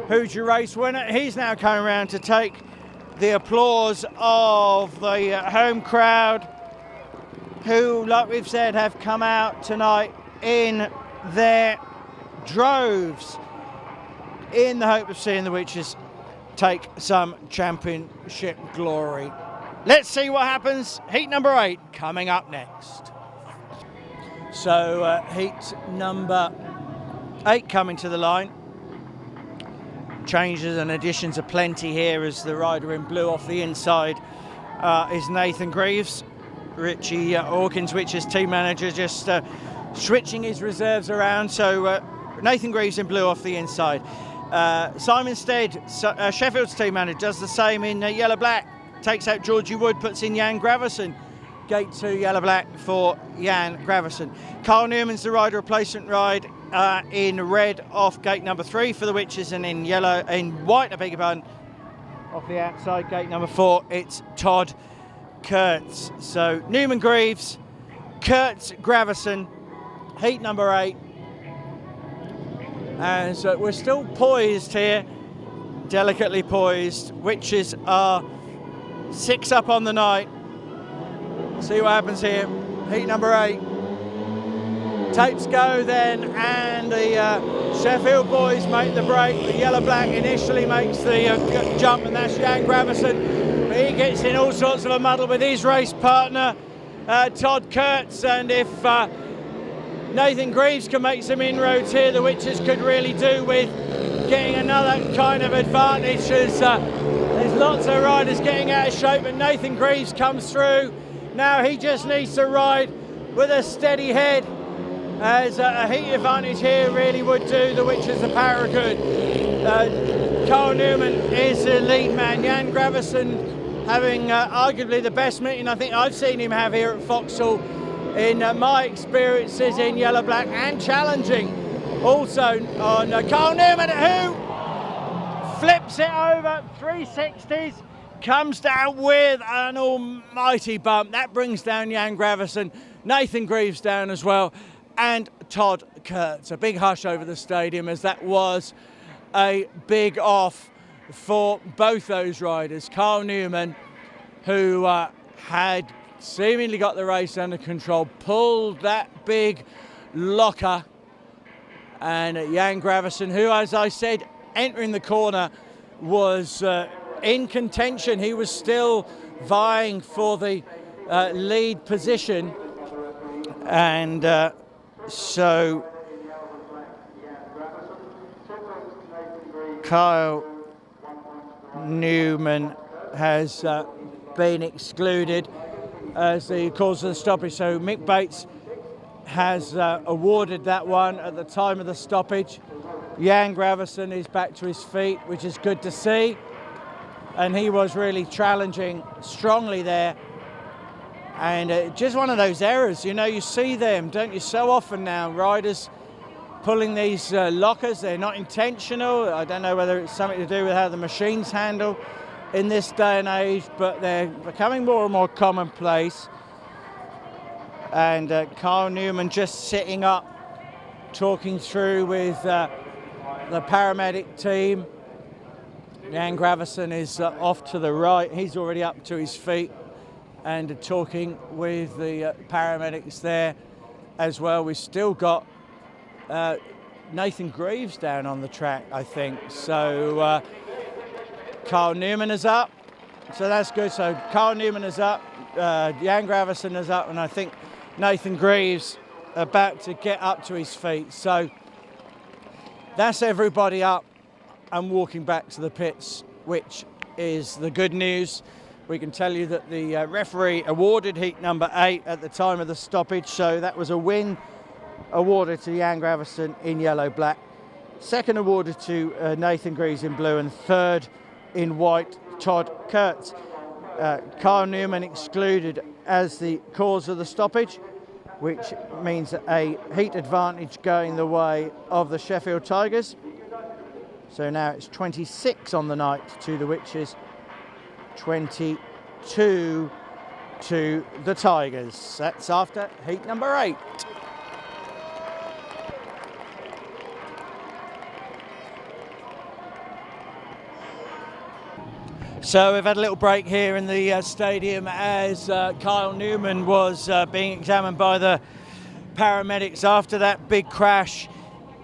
who's your race winner. He's now coming around to take the applause of the home crowd, who, like we've said, have come out tonight in their droves in the hope of seeing the Witches take some championship glory. Let's see what happens. Heat number 8 coming up next. So heat number 8 coming to the line. Changes and additions are plenty here, as the rider in blue off the inside is Nathan Greaves. Richie Hawkins, Witches team manager, just switching his reserves around. So Nathan Greaves in blue off the inside. Simon Stead, Sheffield's team manager, does the same in yellow-black. Takes out Georgie Wood, puts in Jan Graverson. Gate 2 yellow-black for Jan Graverson. Carl Newman's the rider replacement ride in red off gate number 3 for the Witches, and in white, I beg your pardon, off the outside gate number 4, it's Todd Kurtz. So Newman Greaves, Kurtz Graverson, heat number 8. And so we're still poised here, delicately poised. Witches are 6 up on the night. See what happens here. Heat number 8. Tapes go then, and the Sheffield boys make the break. The yellow-black initially makes the jump, and that's Jan Graverson. But he gets in all sorts of a muddle with his race partner, Todd Kurtz, and if Nathan Greaves can make some inroads here. The Witches could really do with getting another kind of advantage as there's lots of riders getting out of shape, and Nathan Greaves comes through. Now he just needs to ride with a steady head, as a heat advantage here really would do the Witches a power of good. Carl Newman is the lead man. Jan Gravesen having arguably the best meeting I think I've seen him have here at Vauxhall in my experiences in yellow black, and challenging also on Carl Newman, who flips it over 360s, comes down with an almighty bump. That brings down Jan Gravesen, Nathan Greaves down as well, and Todd Kurtz. A big hush over the stadium, as that was a big off for both those riders. Carl Newman, who had seemingly got the race under control, pulled that big locker, and Jan Gravesen, who, as I said, entering the corner was in contention. He was still vying for the lead position, and so Kyle Newman has been excluded as the cause of the stoppage. So Mick Bates has awarded that one at the time of the stoppage. Jan Gravesen is back to his feet, which is good to see, and he was really challenging strongly there. And just one of those errors, you know, you see them, don't you, so often now, riders pulling these lockers. They're not intentional. I don't know whether it's something to do with how the machines handle in this day and age, but they're becoming more and more commonplace. And Carl Newman just sitting up, talking through with the paramedic team. Jan Gravesen is off to the right. He's already up to his feet and talking with the paramedics there as well. We've still got Nathan Greaves down on the track, I think. So Carl Newman is up, so that's good. So Carl Newman is up, Jan Gravesen is up, and I think Nathan Greaves about to get up to his feet. So that's everybody up and walking back to the pits, which is the good news. We can tell you that the referee awarded heat number 8 at the time of the stoppage, so that was a win awarded to Jan Gravesen in yellow-black. Second awarded to Nathan Greaves in blue, and third in white, Todd Kurtz. Carl Newman excluded as the cause of the stoppage, which means a heat advantage going the way of the Sheffield Tigers. So now it's 26 on the night to the Witches, 22 to the Tigers. That's after heat number 8. So we've had a little break here in the stadium as Kyle Newman was being examined by the paramedics after that big crash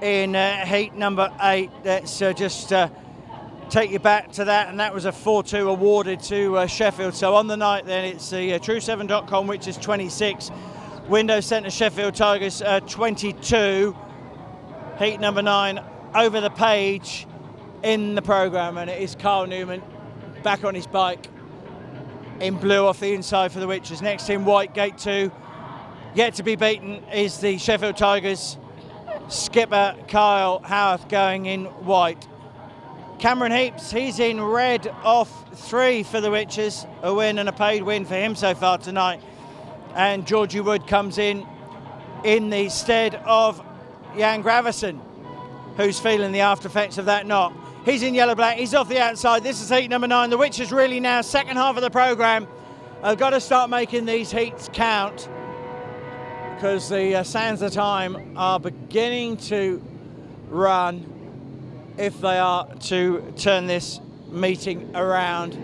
in heat number 8. Let's just take you back to that, and that was a 4-2 awarded to Sheffield. So on the night then, it's the True7.com, which is 26, Windows Centre Sheffield Tigers 22, heat number 9 over the page in the programme, and it is Kyle Newman back on his bike in blue off the inside for the Witches. Next in white, gate 2, yet to be beaten, is the Sheffield Tigers skipper Kyle Howarth going in white. Cameron Heaps, he's in red off 3 for the Witches, a win and a paid win for him so far tonight. And Georgie Wood comes in the stead of Jan Gravesen, who's feeling the after effects of that knock. He's in yellow-black, he's off the outside. This is heat number 9. The Witches really now, second half of the programme, have got to start making these heats count, because the sands of time are beginning to run if they are to turn this meeting around.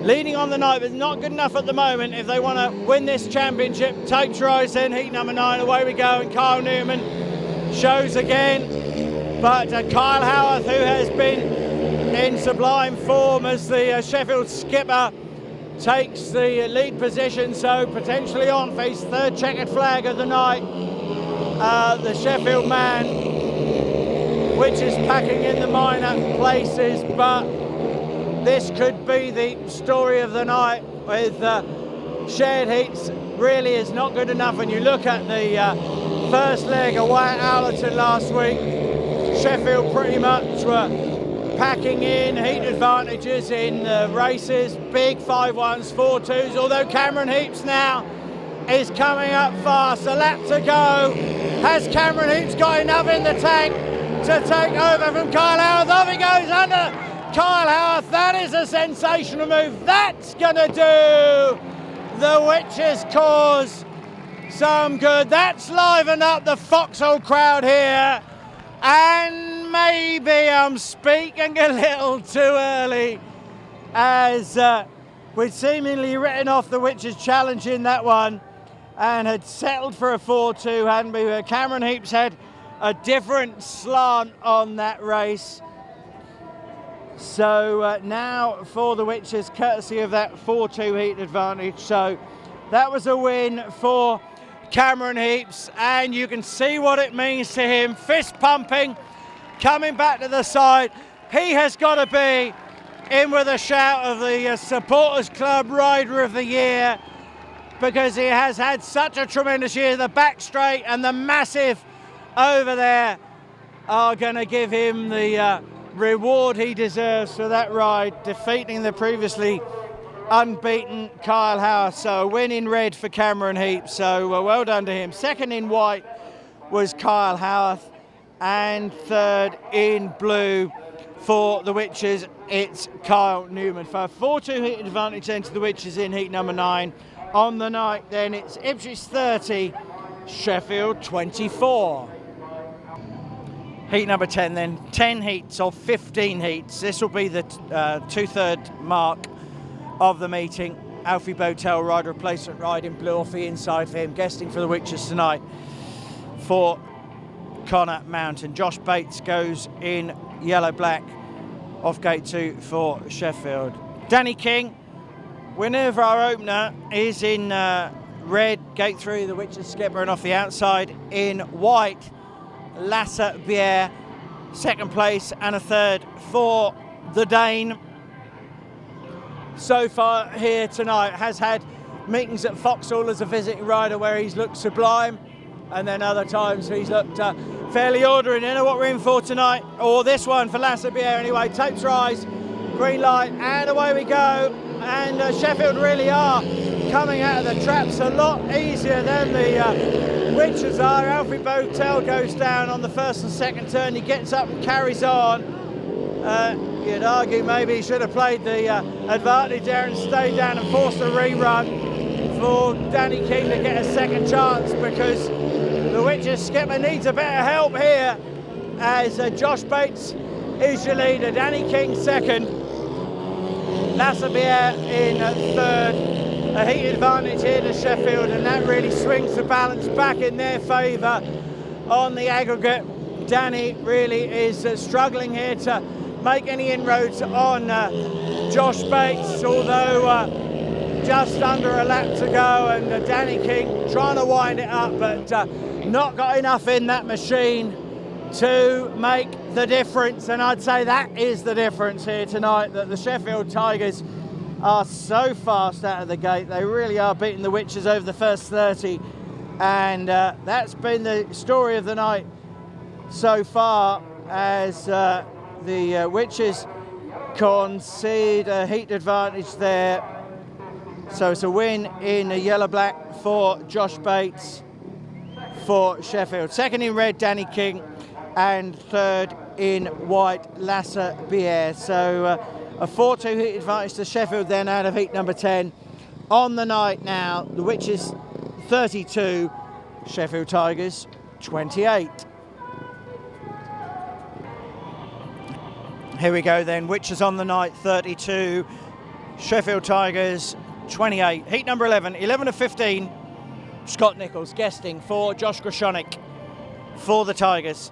Leading on the night, but not good enough at the moment if they want to win this championship. Tape tries then, heat number 9, away we go, and Kyle Newman shows again. But Kyle Howarth, who has been in sublime form as the Sheffield skipper, takes the lead position, so potentially on for his third checkered flag of the night. the Sheffield man, which is packing in the minor places, but this could be the story of the night with shared heats. Really is not good enough. When you look at the first leg away at Allerton last week, Sheffield pretty much were packing in heat advantages in the races, big 5-1s, 4-2s, although Cameron Heaps now is coming up fast. A lap to go. Has Cameron Heaps got enough in the tank to take over from Kyle Howarth? Off he goes under Kyle Howarth. That is a sensational move. That's going to do the Witches' cause some good. That's livened up the Foxhole crowd here. And maybe I'm speaking a little too early, as we'd seemingly written off the Witches' challenge in that one and had settled for a 4-2, hadn't we? Cameron Heaps had a different slant on that race. So now for the Witches, courtesy of that 4-2 heat advantage. So that was a win for Cameron Heaps, and you can see what it means to him. Fist pumping, coming back to the side. He has got to be in with a shout of the Supporters Club Rider of the Year, because he has had such a tremendous year. The back straight and the massive over there are going to give him the reward he deserves for that ride, defeating the previously unbeaten Kyle Howarth. So a win in red for Cameron Heaps, so well done to him. Second in white was Kyle Howarth, and third in blue for the Witches, it's Kyle Newman. For a 4-2 heat advantage then to the Witches in heat number 9. On the night then it's Ipswich 30, Sheffield 24. Heat number 10 then, 10 heats of 15 heats. This will be the two-third mark of the meeting. Alfie Botel rider, replacement ride in blue off the inside for him, guesting for the Witches tonight for Connor Mountain. Josh Bates goes in yellow-black off gate 2 for Sheffield. Danny King, winner of our opener, is in red, gate 3, the Witches skipper, and off the outside in white, Lasse Bier, second place and a third for the Dane. So far here tonight, has had meetings at Foxhall as a visiting rider where he's looked sublime, and then other times he's looked fairly ordinary. You know what we're in for tonight, or this one for Lasse Bier anyway. Tapes rise, green light, and away we go. And Sheffield really are coming out of the traps a lot easier than the Witches are. Alfie Botel goes down on the first and second turn. He gets up and carries on. You'd argue maybe he should have played the advantage there and stayed down and forced a rerun for Danny King to get a second chance, because the Witches skipper needs a bit of help here, as Josh Bates is your leader, Danny King second, Lasse Bier in third. A heat advantage here to Sheffield, and that really swings the balance back in their favour on the aggregate. Danny really is struggling here to make any inroads on Josh Bates, although just under a lap to go, and Danny King trying to wind it up, but not got enough in that machine to make the difference. And I'd say that is the difference here tonight, that the Sheffield Tigers are so fast out of the gate. They really are beating the Witches over the first 30, and that's been the story of the night so far, as the Witches concede a heat advantage there. So it's a win in yellow-black for Josh Bates for Sheffield. Second in red, Danny King, and third in white, Lasse Bier. So a 4-2 heat advantage to Sheffield then out of heat number 10. On the night now, the Witches 32, Sheffield Tigers 28. Here we go then, Witches on the night 32, Sheffield Tigers 28. Heat number 11, 11 of 15, Scott Nichols guesting for Josh Groshonik for the Tigers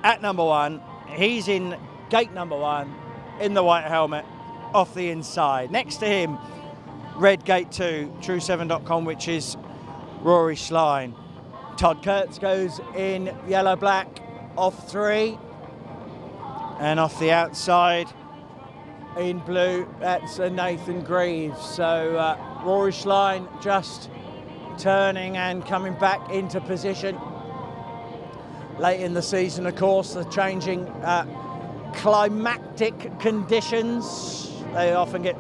at number 1. He's in gate number 1 in the white helmet off the inside. Next to him, red gate 2, True7.com, which is Rory Schlein. Todd Kurtz goes in yellow-black off 3. And off the outside in blue, that's Nathan Greaves. So Rory Schlein just turning and coming back into position. Late in the season, of course, the changing climatic conditions. They often get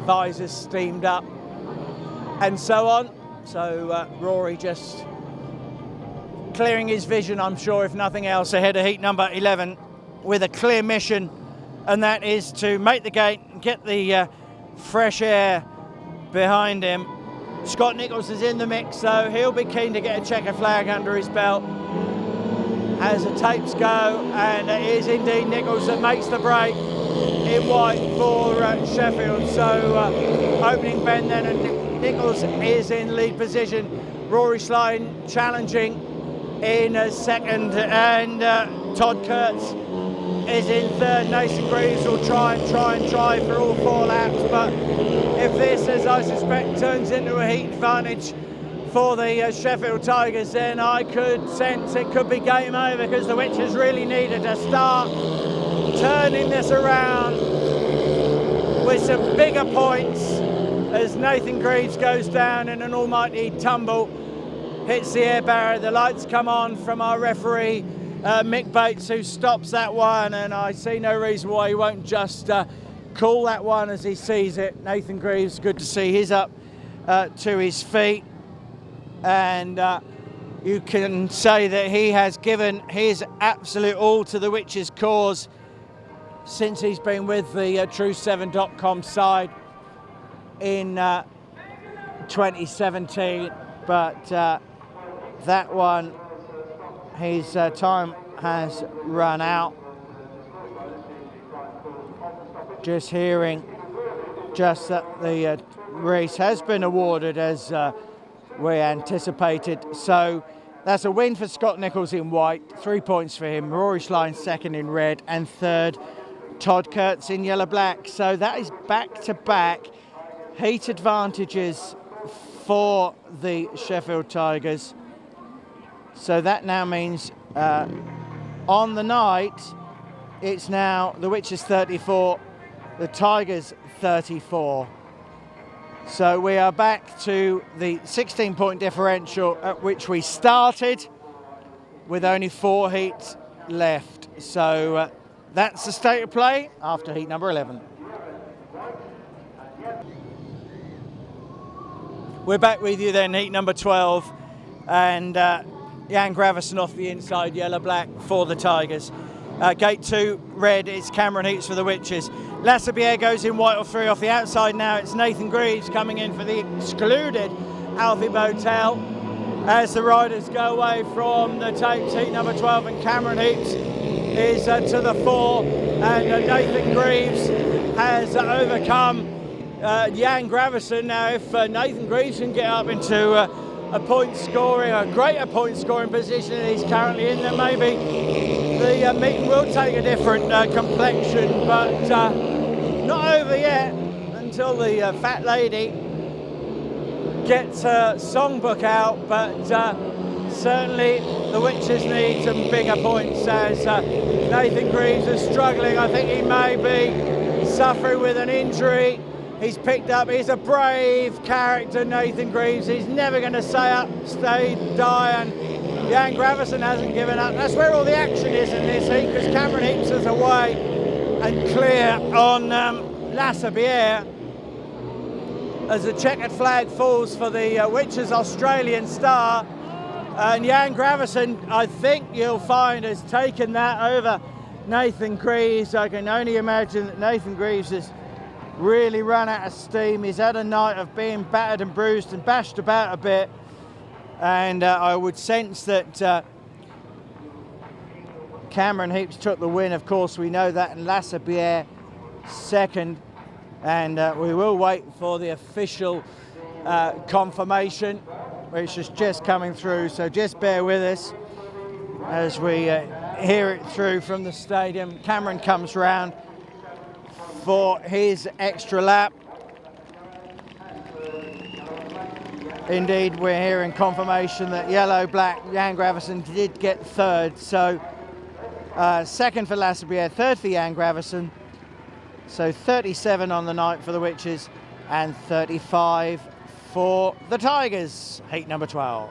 visors steamed up and so on. So Rory just clearing his vision, I'm sure, if nothing else, ahead of heat number 11 with a clear mission, and that is to make the gate and get the fresh air behind him. Scott Nicholls is in the mix, so he'll be keen to get a checker flag under his belt as the tapes go, and it is indeed Nicholls that makes the break in white for Sheffield. So opening bend then, and Nicholls is in lead position. Rory Schlein challenging in second, and Todd Kurtz is in third. Nathan Greaves will try for all 4 laps, but if this, as I suspect, turns into a heat advantage for the Sheffield Tigers, then I could sense it could be game over, because the Witches really needed to start turning this around with some bigger points as Nathan Greaves goes down in an almighty tumble, hits the air barrier. The lights come on from our referee Mick Bates, who stops that one, and I see no reason why he won't just call that one as he sees it. Nathan Greaves, good to see he's up to his feet, and you can say that he has given his absolute all to the Witches' cause since he's been with the True7.com side in 2017, but that one, his time has run out. Just hearing just that the race has been awarded as we anticipated. So that's a win for Scott Nicholls in white, 3 points for him. Rory Schlein second in red, and third Todd Kurtz in yellow-black. So that is back-to-back heat advantages for the Sheffield Tigers. So that now means on the night, it's now the Witches 34, the Tigers 34. So we are back to the 16-point differential at which we started, with only 4 heats left. So that's the state of play after heat number 11. We're back with you then, heat number 12, and Jan Gravison off the inside, yellow-black for the Tigers. Gate 2, red, it's Cameron Heaps for the Witches. Lassabier goes in white or 3 off the outside now. It's Nathan Greaves coming in for the excluded Alfie Botel as the riders go away from the tapes. Heat number 12, and Cameron Heaps is to the fore, and Nathan Greaves has overcome Jan Gravison. Now, if Nathan Greaves can get up into a greater point scoring position than he's currently in, then maybe the meeting will take a different complexion, but not over yet until the fat lady gets her songbook out. But certainly the Witches need some bigger points, as Nathan Greaves is struggling. I think he may be suffering with an injury. He's picked up, he's a brave character, Nathan Greaves. He's never going to stay, die, and Jan Gravison hasn't given up. That's where all the action is in this heat, because Cameron Heaps is away and clear on Lassabier as the checkered flag falls for the Witches Australian star. And Jan Gravison, I think you'll find, has taken that over Nathan Greaves. I can only imagine that Nathan Greaves has really run out of steam. He's had a night of being battered and bruised and bashed about a bit, and I would sense that Cameron Heaps took the win. Of course, we know that, and Lassabier second, and we will wait for the official confirmation, which is just coming through, so just bear with us as we hear it through from the stadium. Cameron comes round for his extra lap, Indeed, we're hearing confirmation that yellow-black Jan Gravesen did get third. So second for Lassebier, third for Jan Gravesen. So 37 on the night for the Witches and 35 for the Tigers, heat number 12.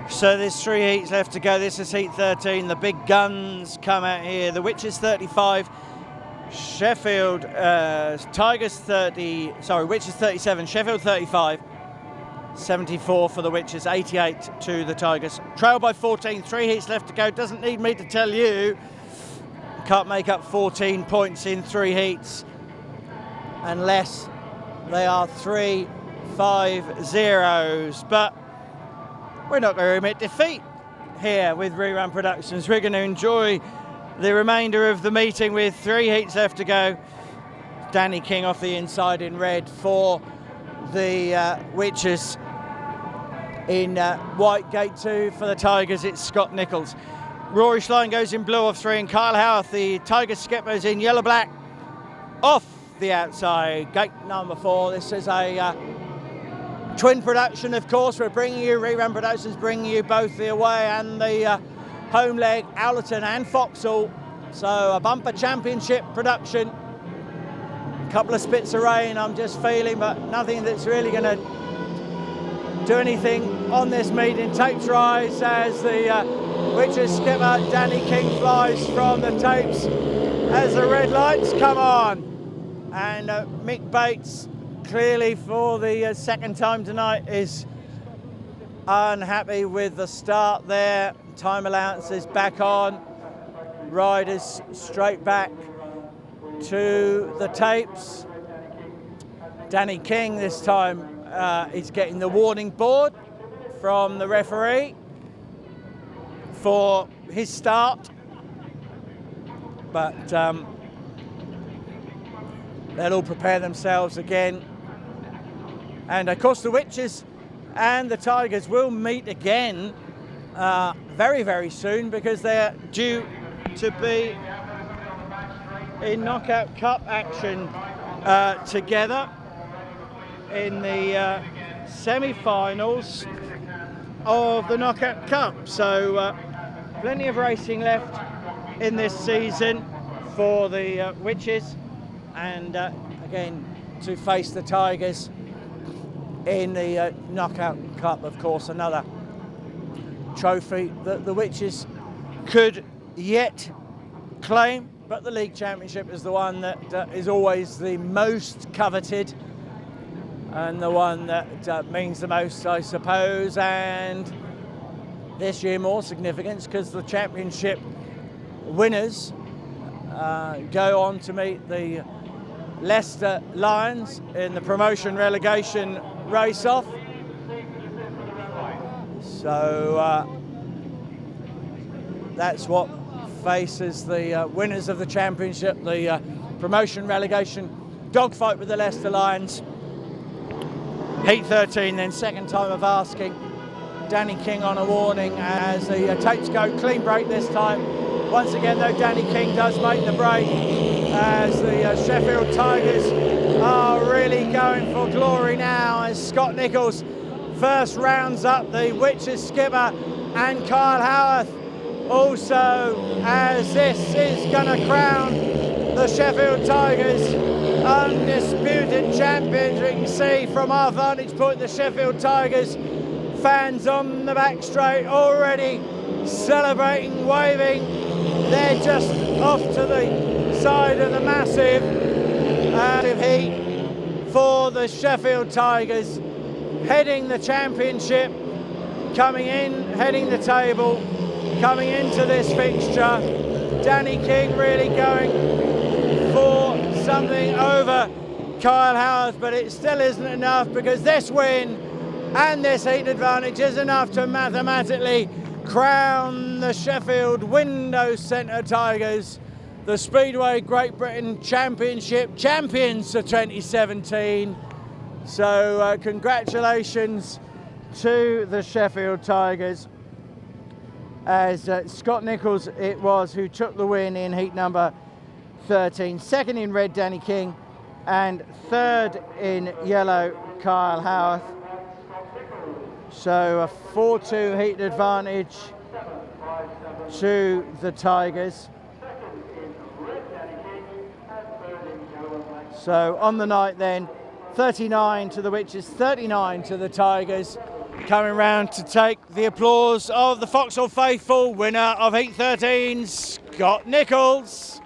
So there's 3 heats left to go. This is heat 13. The big guns come out here. The Witches 35, Sheffield, Tigers 30, sorry, Witches 37, Sheffield 35, 74 for the Witches, 88 to the Tigers. Trail by 14, 3 heats left to go. Doesn't need me to tell you, can't make up 14 points in 3 heats unless they are 3-5-0s. But we're not going to admit defeat here with Rerun Productions. We're going to enjoy the remainder of the meeting with 3 heats left to go. Danny King off the inside in red for the Witches. In white, gate 2 for the Tigers, it's Scott Nichols. Rory Schlein goes in blue off 3, and Kyle Howarth, the Tiger skipper's in yellow-black off the outside, gate number 4. This is a twin production, of course. We're bringing you, Rerun Productions, bringing you both the away and the home leg, Allerton and Foxhall. So a bumper championship production. A couple of spits of rain I'm just feeling, but nothing that's really going to do anything on this meeting. Tapes rise as the Witches skipper Danny King flies from the tapes as the red lights come on. And Mick Bates, clearly for the second time tonight, is unhappy with the start there. Time allowance is back on. Riders straight back to the tapes. Danny King this time is getting the warning board from the referee for his start. But they'll all prepare themselves again. And of course the Witches and the Tigers will meet again very, very soon, because they're due to be in Knockout Cup action together in the semi-finals of the Knockout Cup. So plenty of racing left in this season for the Witches, and again to face the Tigers in the Knockout Cup. Of course, another trophy that the Witches could yet claim, but the League Championship is the one that is always the most coveted and the one that means the most, I suppose. And this year more significance because the Championship winners go on to meet the Leicester Lions in the promotion relegation race-off. So that's what faces the winners of the Championship, the promotion relegation dogfight with the Leicester Lions. Heat 13 then, second time of asking. Danny King on a warning as the tapes go. Clean break this time. Once again though, Danny King does make the break as the Sheffield Tigers are really going for glory now, as Scott Nichols first rounds up the Witches skipper and Kyle Howarth also, as this is going to crown the Sheffield Tigers undisputed champions. We can see from our vantage point the Sheffield Tigers fans on the back straight already celebrating, waving. They're just off to the side of the massive heat for the Sheffield Tigers, heading the championship, coming in, heading the table, coming into this fixture. Danny King really going for something over Kyle Howarth, but it still isn't enough, because this win and this heat advantage is enough to mathematically crown the Sheffield Window Centre Tigers the Speedway Great Britain Championship champions of 2017. So congratulations to the Sheffield Tigers, as Scott Nichols it was who took the win in heat number 13. Second in red, Danny King, and third in yellow, Kyle Howarth. So a 4-2 heat advantage to the Tigers. So on the night then, 39 to the Witches, 39 to the Tigers. Coming round to take the applause of the Foxhall faithful, winner of Heat 13, Scott Nichols.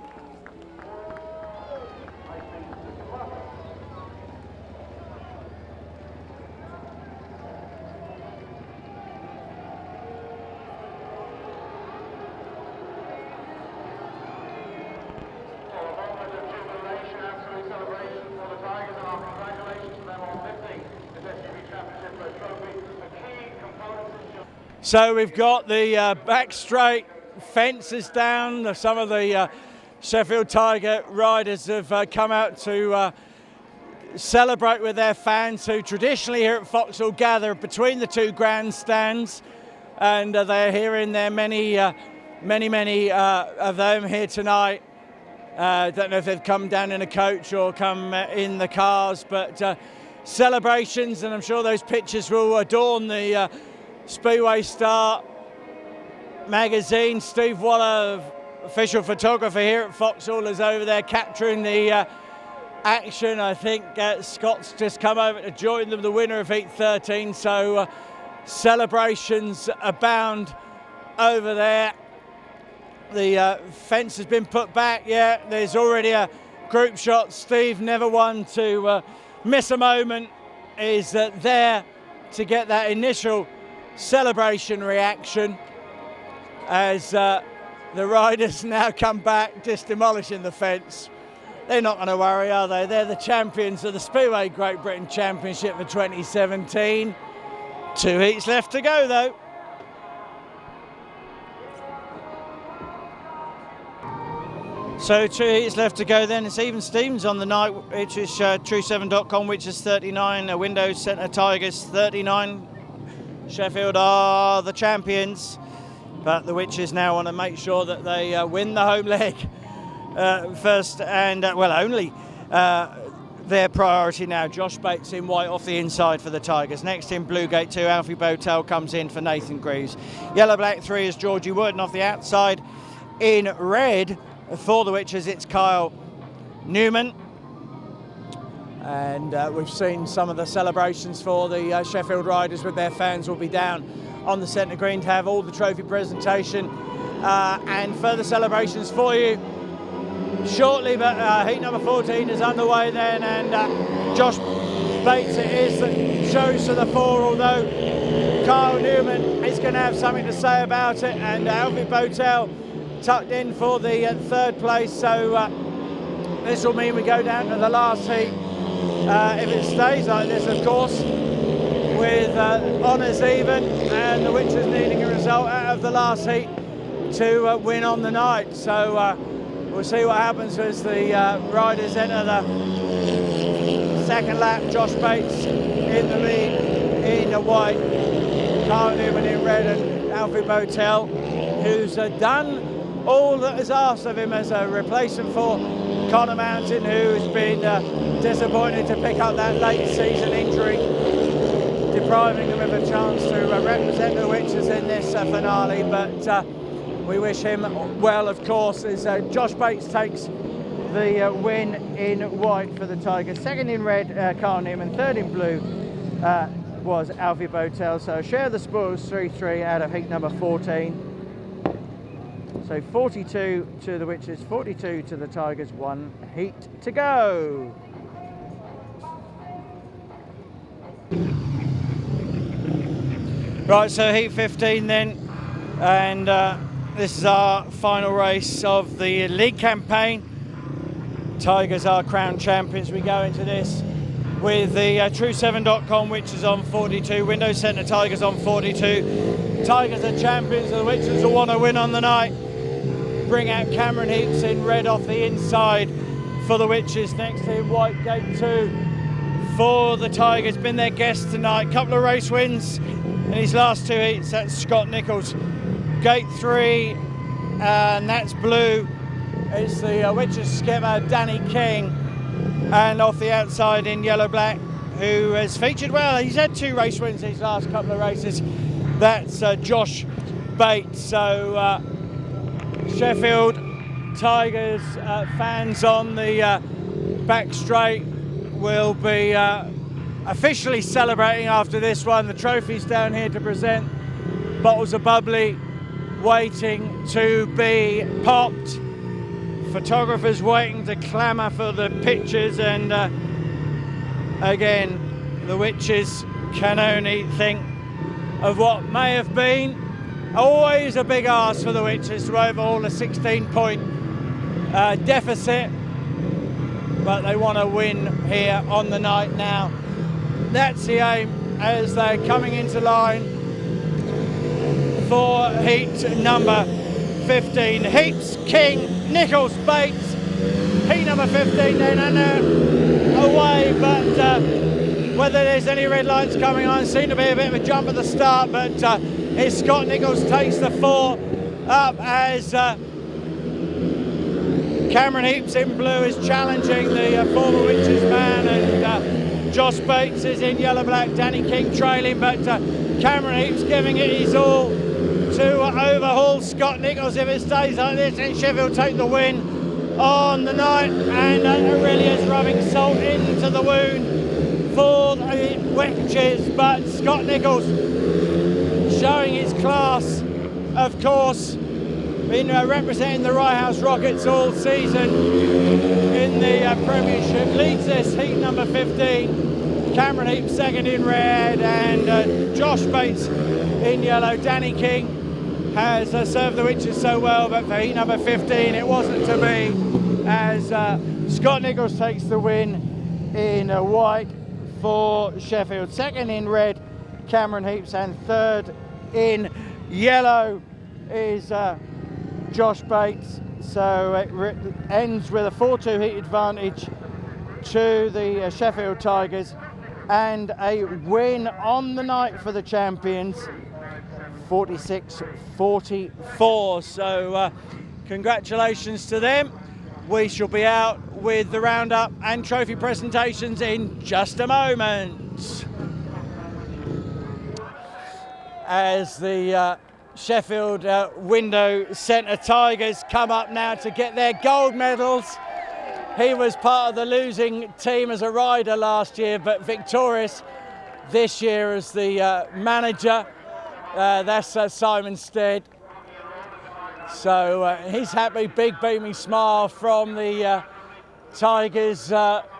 So we've got the back straight fences down. Some of the Sheffield Tiger riders have come out to celebrate with their fans who traditionally here at Foxhall gather between the two grandstands, and they're here in there, many of them here tonight. Don't know if they've come down in a coach or come in the cars, but celebrations, and I'm sure those pictures will adorn the Speedway Star magazine. Steve Waller, official photographer here at Foxhall, is over there capturing the action. I think Scott's just come over to join them, the winner of Heat 13, so celebrations abound over there. The fence has been put back, yeah, there's already a group shot. Steve, never one to miss a moment, is there to get that initial celebration reaction as the riders now come back, just demolishing the fence. They're not going to worry, are they? They're the champions of the Speedway Great Britain Championship for 2017. 2 heats left to go though. So 2 heats left to go then. It's even Stevens on the night, which is True7.com, which is 39, Windows Centre Tigers 39. Sheffield are the champions, but the Witches now want to make sure that they win the home leg first, and only their priority now. Josh Bates in white off the inside for the Tigers. Next in blue gate 2, Alfie Botel comes in for Nathan Greaves. Yellow black 3 is Georgie Wooden off the outside. In red for the Witches, it's Kyle Newman. And we've seen some of the celebrations for the Sheffield riders with their fans will be down on the centre green to have all the trophy presentation and further celebrations for you shortly. But heat number 14 is underway then, and Josh Bates it is that shows to the fore, although Kyle Newman is going to have something to say about it, and Alfie Botel tucked in for the 3rd place. So this will mean we go down to the last heat. If it stays like this, of course, with honours even, and the Witches needing a result out of the last heat to win on the night. So we'll see what happens as the riders enter the second lap. Josh Bates in the lead in the white, Kyle Newman in red, and Alfie Botel, who's done all that is asked of him as a replacement for Connor Mountain, who's been disappointed to pick up that late season injury, depriving him of a chance to represent the Witches in this finale. But we wish him well, of course, as Josh Bates takes the win in white for the Tigers. Second in red, Carl Newman. Third in blue was Alfie Botel. So share the spoils 3-3 out of heat number 14. So 42 to the Witches, 42 to the Tigers, 1 heat to go. Right, so heat 15 then, and this is our final race of the league campaign. Tigers are crowned champions. We go into this with the True7.com, which is on 42, Windows Centre Tigers on 42. Tigers are champions, the Witches will want to win on the night. Bring out Cameron Heaps in red off the inside for the Witches. Next in white, gate 2 for the Tigers. Been their guest tonight. Couple of race wins in his last 2 heats. That's Scott Nichols. Gate 3, and that's blue. It's the Witches skipper Danny King. And off the outside in yellow black who has featured well. He's had 2 race wins these last couple of races. That's Josh Bates. So Sheffield Tigers fans on the back straight will be officially celebrating after this one. The trophy's down here to present. Bottles of bubbly waiting to be popped. Photographers waiting to clamour for the pictures, and again, the witches can only think of what may have been. Always a big ask for the witches to overhaul a 16-point deficit, but they want to win here on the night now. That's the aim as they're coming into line for heat number 15. Heaps, King, Nichols, Bates. Heat number 15 then, and they're away, but whether there's any red lights coming on, seemed to be a bit of a jump at the start, but it's Scott Nichols takes the 4 up as Cameron Heaps in blue is challenging the former Witches man, and Josh Bates is in yellow-black, Danny King trailing, but Cameron Heaps giving it his all to overhaul Scott Nichols. If it stays like this, then Sheffield take the win on the night, and it really is rubbing salt into the wound for the Witches, but Scott Nichols showing his class, of course, been representing the Rye House Rockets all season in the Premiership, leads this heat number 15. Cameron Heaps second in red, and Josh Bates in yellow. Danny King has served the Witches so well, but for heat number 15 it wasn't to be, as Scott Nichols takes the win in white for Sheffield. Second in red, Cameron Heaps, and third in yellow is Josh Bates. So it ends with a 4-2 heat advantage to the Sheffield Tigers, and a win on the night for the champions, 46-44. So congratulations to them. We shall be out with the roundup and trophy presentations in just a moment, as the Sheffield Window Centre Tigers come up now to get their gold medals. He was part of the losing team as a rider last year, but victorious this year as the manager. That's Simon Stead. So he's happy, big beaming smile from the Tigers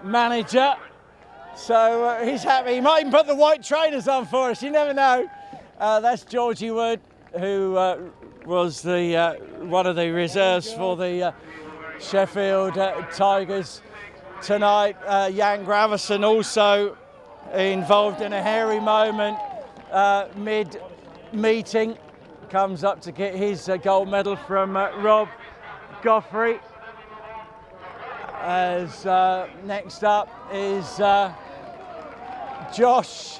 manager. So he's happy. He might even put the white trainers on for us, you never know. That's Georgie Wood, who was the one of the reserves for the Sheffield Tigers tonight. Jan Gravison also involved in a hairy moment mid-meeting. Comes up to get his gold medal from Rob Goffrey. As next up is Josh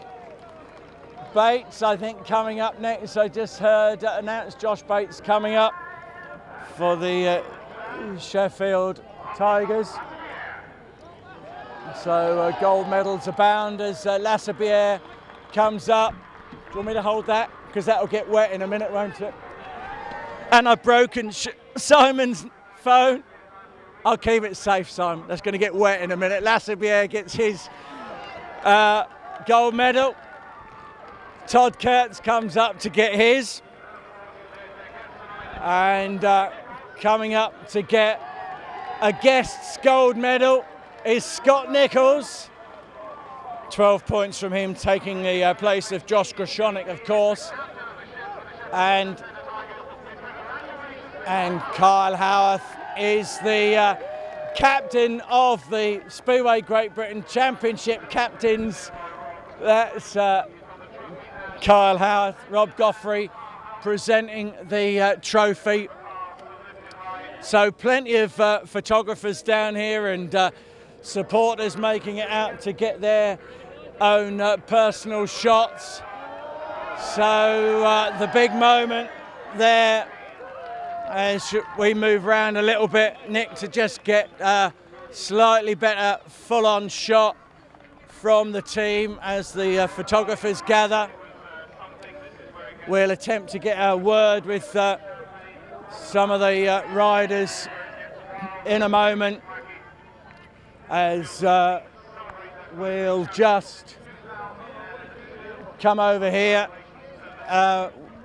Bates, I think, coming up next. I just heard announced Josh Bates coming up for the Sheffield Tigers. So gold medals abound as Lassabier comes up. Do you want me to hold that? Because that'll get wet in a minute, won't it? And I've broken Simon's phone. I'll keep it safe, Simon. That's going to get wet in a minute. Lassabier gets his gold medal. Todd Kurtz comes up to get his. And coming up to get a guest's gold medal is Scott Nichols. 12 points from him, taking the place of Josh Groshonik, of course. And Kyle Howarth is the captain of the Speedway Great Britain Championship captains. That's Kyle Howarth. Rob Goffrey presenting the trophy. So plenty of photographers down here, and supporters making it out to get their own personal shots. So the big moment there, as we move around a little bit, Nick, to just get a slightly better full-on shot from the team as the photographers gather. We'll attempt to get a word with some of the riders in a moment, as we'll just come over here.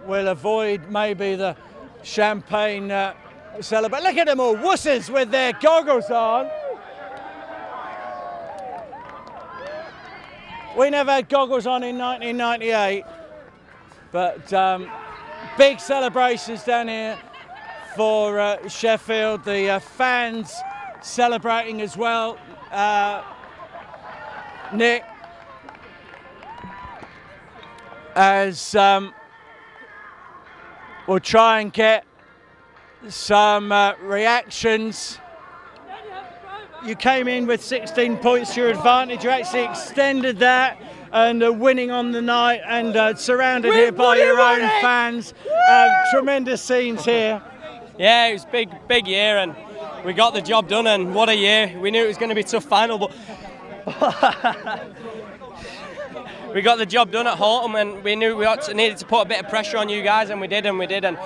We'll avoid maybe the champagne celebration. Look at them all, wusses with their goggles on. We never had goggles on in 1998, but big celebrations down here for Sheffield. The fans celebrating as well. Nick, as we'll try and get some reactions. You came in with 16 points to your advantage. You actually extended that and winning on the night, and surrounded here by your own fans. Tremendous scenes here. Yeah, it was big year, and we got the job done, and what a year. We knew it was going to be a tough final, but we got the job done at Horton, and we knew we needed to put a bit of pressure on you guys, and we did, and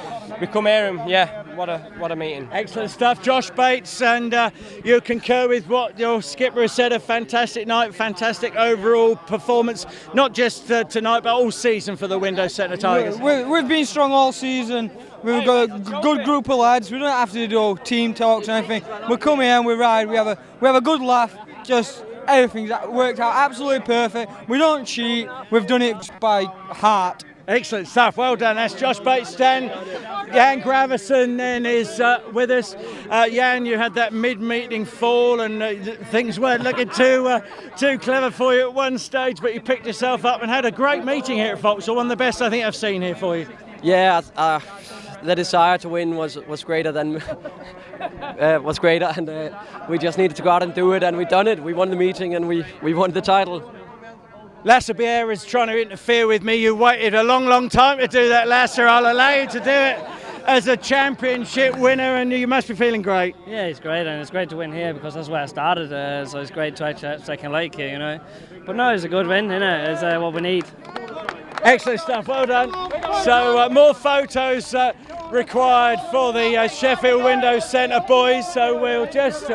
we come here, and yeah, what a meeting. Excellent stuff, Josh Bates, and you concur with what your skipper has said. A fantastic night, fantastic overall performance, not just tonight, but all season for the Window Centre Tigers. We've been strong all season. We've got a good group of lads. We don't have to do team talks or anything. We come here and we ride. We have a good laugh. Just everything's worked out absolutely perfect. We don't cheat. We've done it by heart. Excellent stuff. Well done. That's Josh Bates. Jan Gravison then is with us. Jan, you had that mid-meeting fall, and things weren't looking too clever for you at one stage, but you picked yourself up and had a great meeting here at Vauxhall. One of the best I think I've seen here for you. Yeah, the desire to win was greater than and we just needed to go out and do it, and we've done it. We won the meeting, and we won the title. Lasser is trying to interfere with me. You waited a long time to do that, Lasser. I'll allow you to do it as a championship winner, and you must be feeling great. Yeah, it's great, and it's great to win here because that's where I started, so it's great to actually second leg here, you know. But no, it's a good win, you know, it's what we need. Excellent stuff, well done. So more photos required for the Sheffield Window Centre boys, so we'll just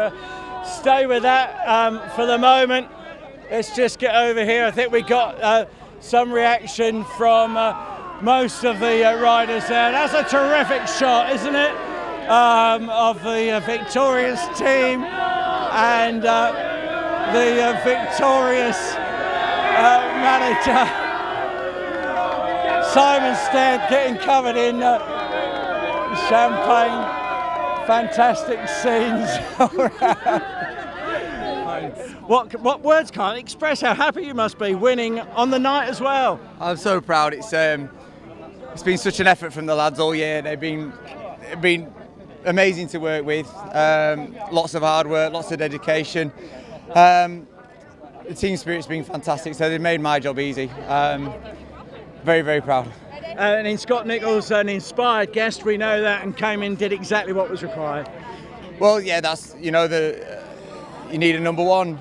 stay with that for the moment. Let's just get over here. I think we got some reaction from most of the riders there. That's a terrific shot, isn't it? Of the victorious team and the victorious manager, Simon Stead, getting covered in champagne. Fantastic scenes. What words can't express how happy you must be winning on the night as well. I'm so proud. It's been such an effort from the lads all year. They've been amazing to work with. Lots of hard work, lots of dedication. The team spirit's been fantastic, so they've made my job easy. Very, very proud. And in Scott Nichols, an inspired guest, we know that, and came in, did exactly what was required. Well, yeah, that's, you know, you need a number one.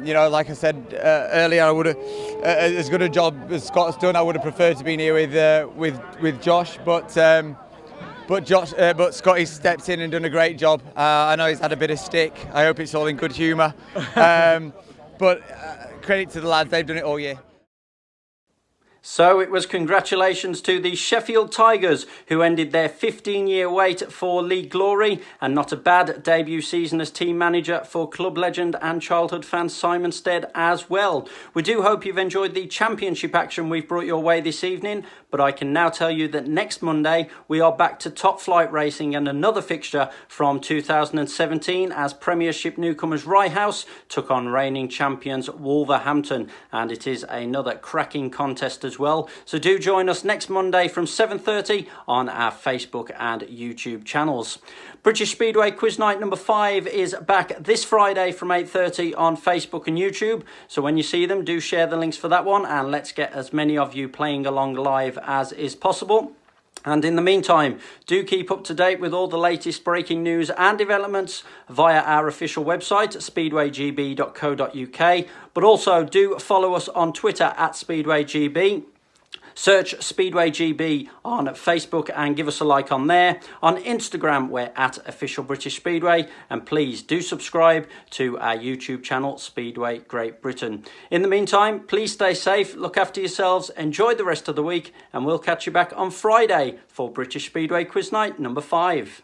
You know, like I said earlier, I would have, as good a job as Scott's done, I would have preferred to be here with Josh, but Scotty's stepped in and done a great job. I know he's had a bit of stick. I hope it's all in good humour. But credit to the lads, they've done it all year. So it was congratulations to the Sheffield Tigers, who ended their 15-year wait for league glory, and not a bad debut season as team manager for club legend and childhood fan Simon Stead as well. We do hope you've enjoyed the championship action we've brought your way this evening, but I can now tell you that next Monday we are back to top flight racing and another fixture from 2017 as Premiership newcomers Rye House took on reigning champions Wolverhampton, and it is another cracking contest as well. So do join us next Monday from 7:30 on our Facebook and YouTube channels. British Speedway Quiz Night number 5 is back this Friday from 8:30 on Facebook and YouTube. So when you see them, do share the links for that one, and let's get as many of you playing along live as is possible. And in the meantime, do keep up to date with all the latest breaking news and developments via our official website, speedwaygb.co.uk. But also do follow us on Twitter at SpeedwayGB. Search Speedway GB on Facebook and give us a like on there. On Instagram, we're at Official British Speedway. And please do subscribe to our YouTube channel, Speedway Great Britain. In the meantime, please stay safe, look after yourselves, enjoy the rest of the week, and we'll catch you back on Friday for British Speedway Quiz Night number 5.